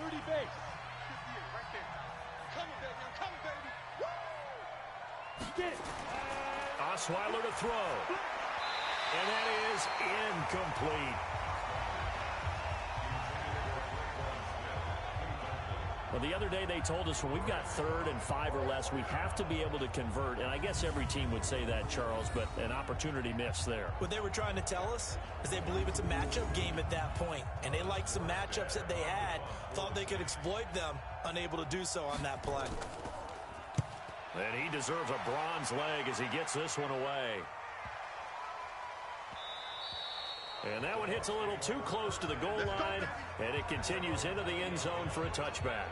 30 base. Right there. Coming, baby. I'm coming, baby. Woo! Get it. Osweiler to throw. And that is incomplete. Well, the other day they told us when we've got 3rd and 5 or less, we have to be able to convert. And I guess every team would say that, Charles, but an opportunity missed there. What they were trying to tell us is they believe it's a matchup game at that point. And they liked some matchups that they had, thought they could exploit them, unable to do so on that play. And he deserves a bronze leg as he gets this one away. And that one hits a little too close to the goal line, and it continues into the end zone for a touchback.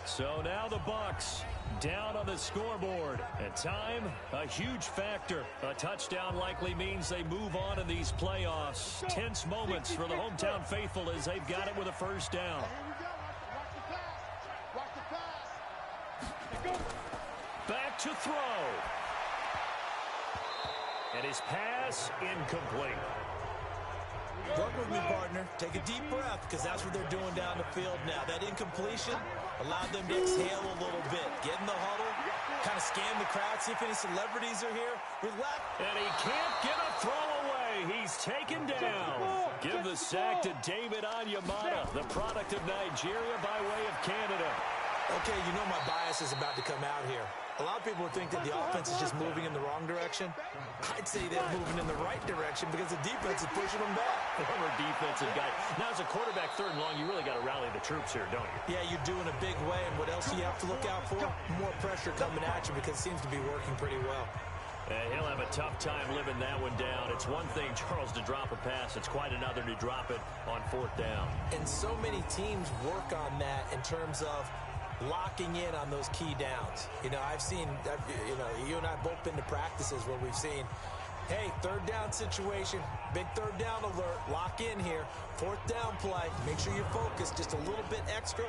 So now the Bucs down on the scoreboard. And time, a huge factor. A touchdown likely means they move on in these playoffs. Tense moments for the hometown faithful as they've got it with a first down. Back to throw. And his pass incomplete. Work with me, partner. Take a deep breath, because that's what they're doing down the field now. That incompletion allowed them to exhale a little bit. Get in the huddle, kind of scan the crowd, see if any celebrities are here. Relax. And he can't get a throw away. He's taken down. Give the sack to David Onyemata, the product of Nigeria by way of Canada. Okay, you know my bias is about to come out here. A lot of people would think that the offense is just moving in the wrong direction. I'd say they're moving in the right direction because the defense is pushing them back. Former defensive guy. Now, as a quarterback 3rd and long, you really got to rally the troops here, don't you? Yeah, you're doing a big way, and what else do you have to look out for? More pressure coming at you because it seems to be working pretty well. And he'll have a tough time living that one down. It's one thing, Charles, to drop a pass. It's quite another to drop it on 4th down. And so many teams work on that in terms of locking in on those key downs. You know, I've seen, you and I both been to practices where we've seen, hey, 3rd down situation, big 3rd down alert, lock in here, 4th down play, make sure you're focused just a little bit extra.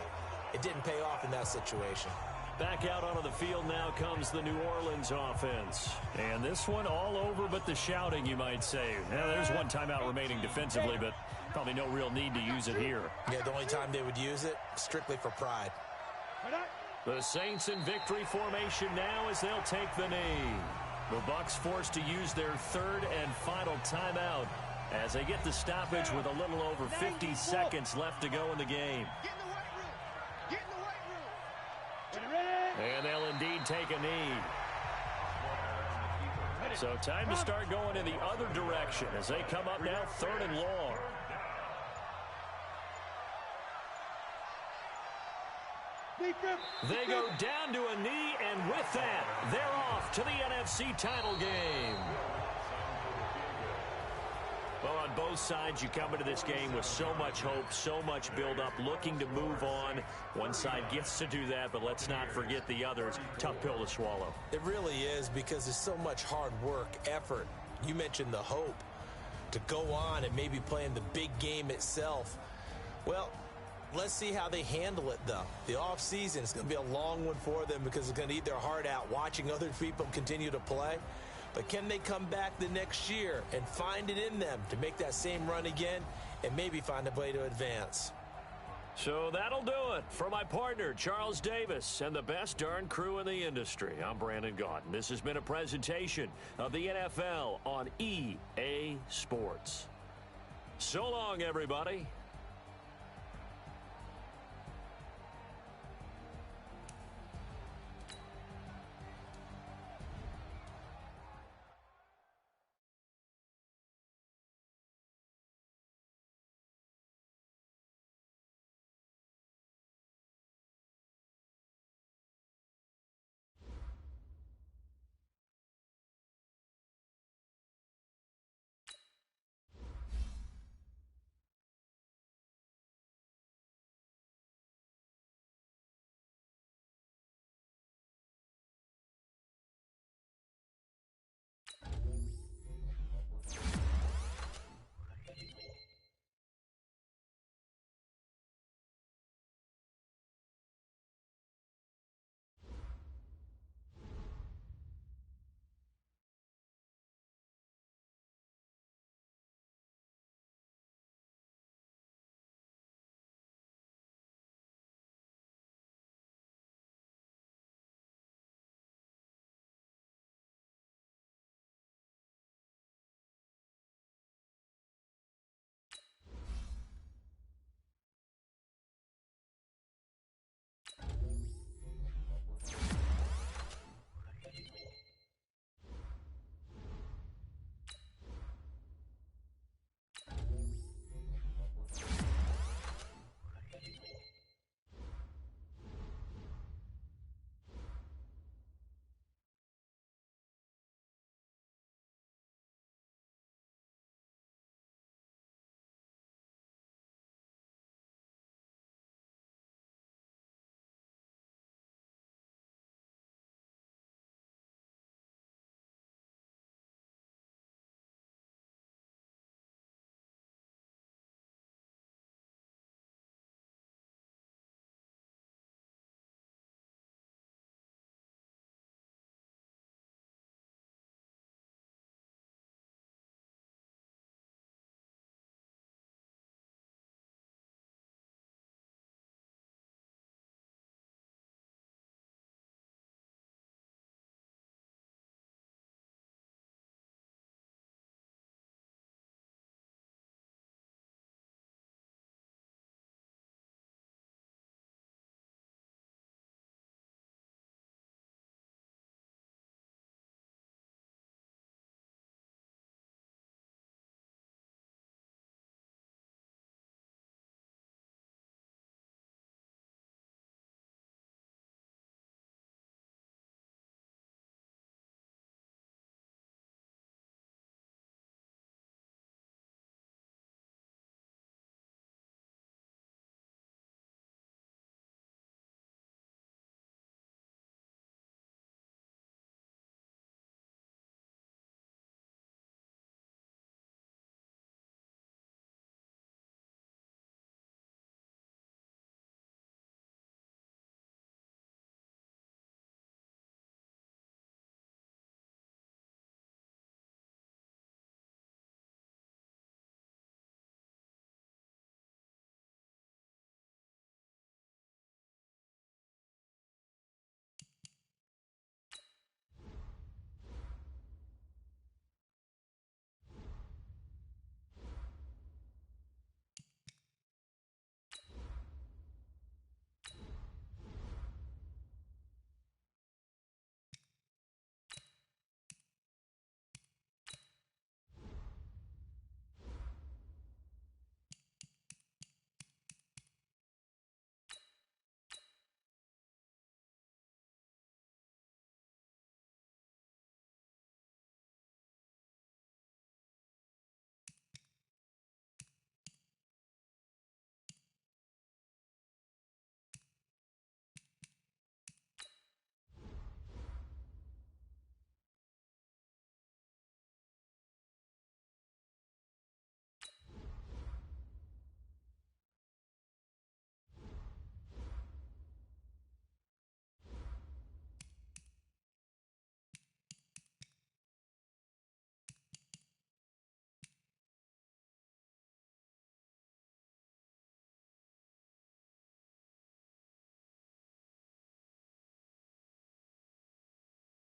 It didn't pay off in that situation. Back out onto the field now comes the New Orleans offense. And this one all over but the shouting, you might say. Now, there's one timeout remaining defensively, but probably no real need to use it here. Yeah, the only time they would use it, strictly for pride. The Saints in victory formation now as they'll take the knee. The Bucs forced to use their 3rd and final timeout as they get the stoppage with a little over 50 seconds left to go in the game. Get in the weight room. Ready? And they'll indeed take a knee. So time to start going in the other direction as they come up now 3rd and long. They go down to a knee, and with that, they're off to the NFC title game. Well, on both sides, you come into this game with so much hope, so much build-up, looking to move on. One side gets to do that, but let's not forget the others. Tough pill to swallow. It really is, because there's so much hard work, effort. You mentioned the hope to go on and maybe play in the big game itself. Well, let's see how they handle it, though. The offseason is going to be a long one for them because it's going to eat their heart out watching other people continue to play. But can they come back the next year and find it in them to make that same run again and maybe find a way to advance? So that'll do it. For my partner, Charles Davis, and the best darn crew in the industry, I'm Brandon Gaudin. This has been a presentation of the NFL on EA Sports. So long, everybody.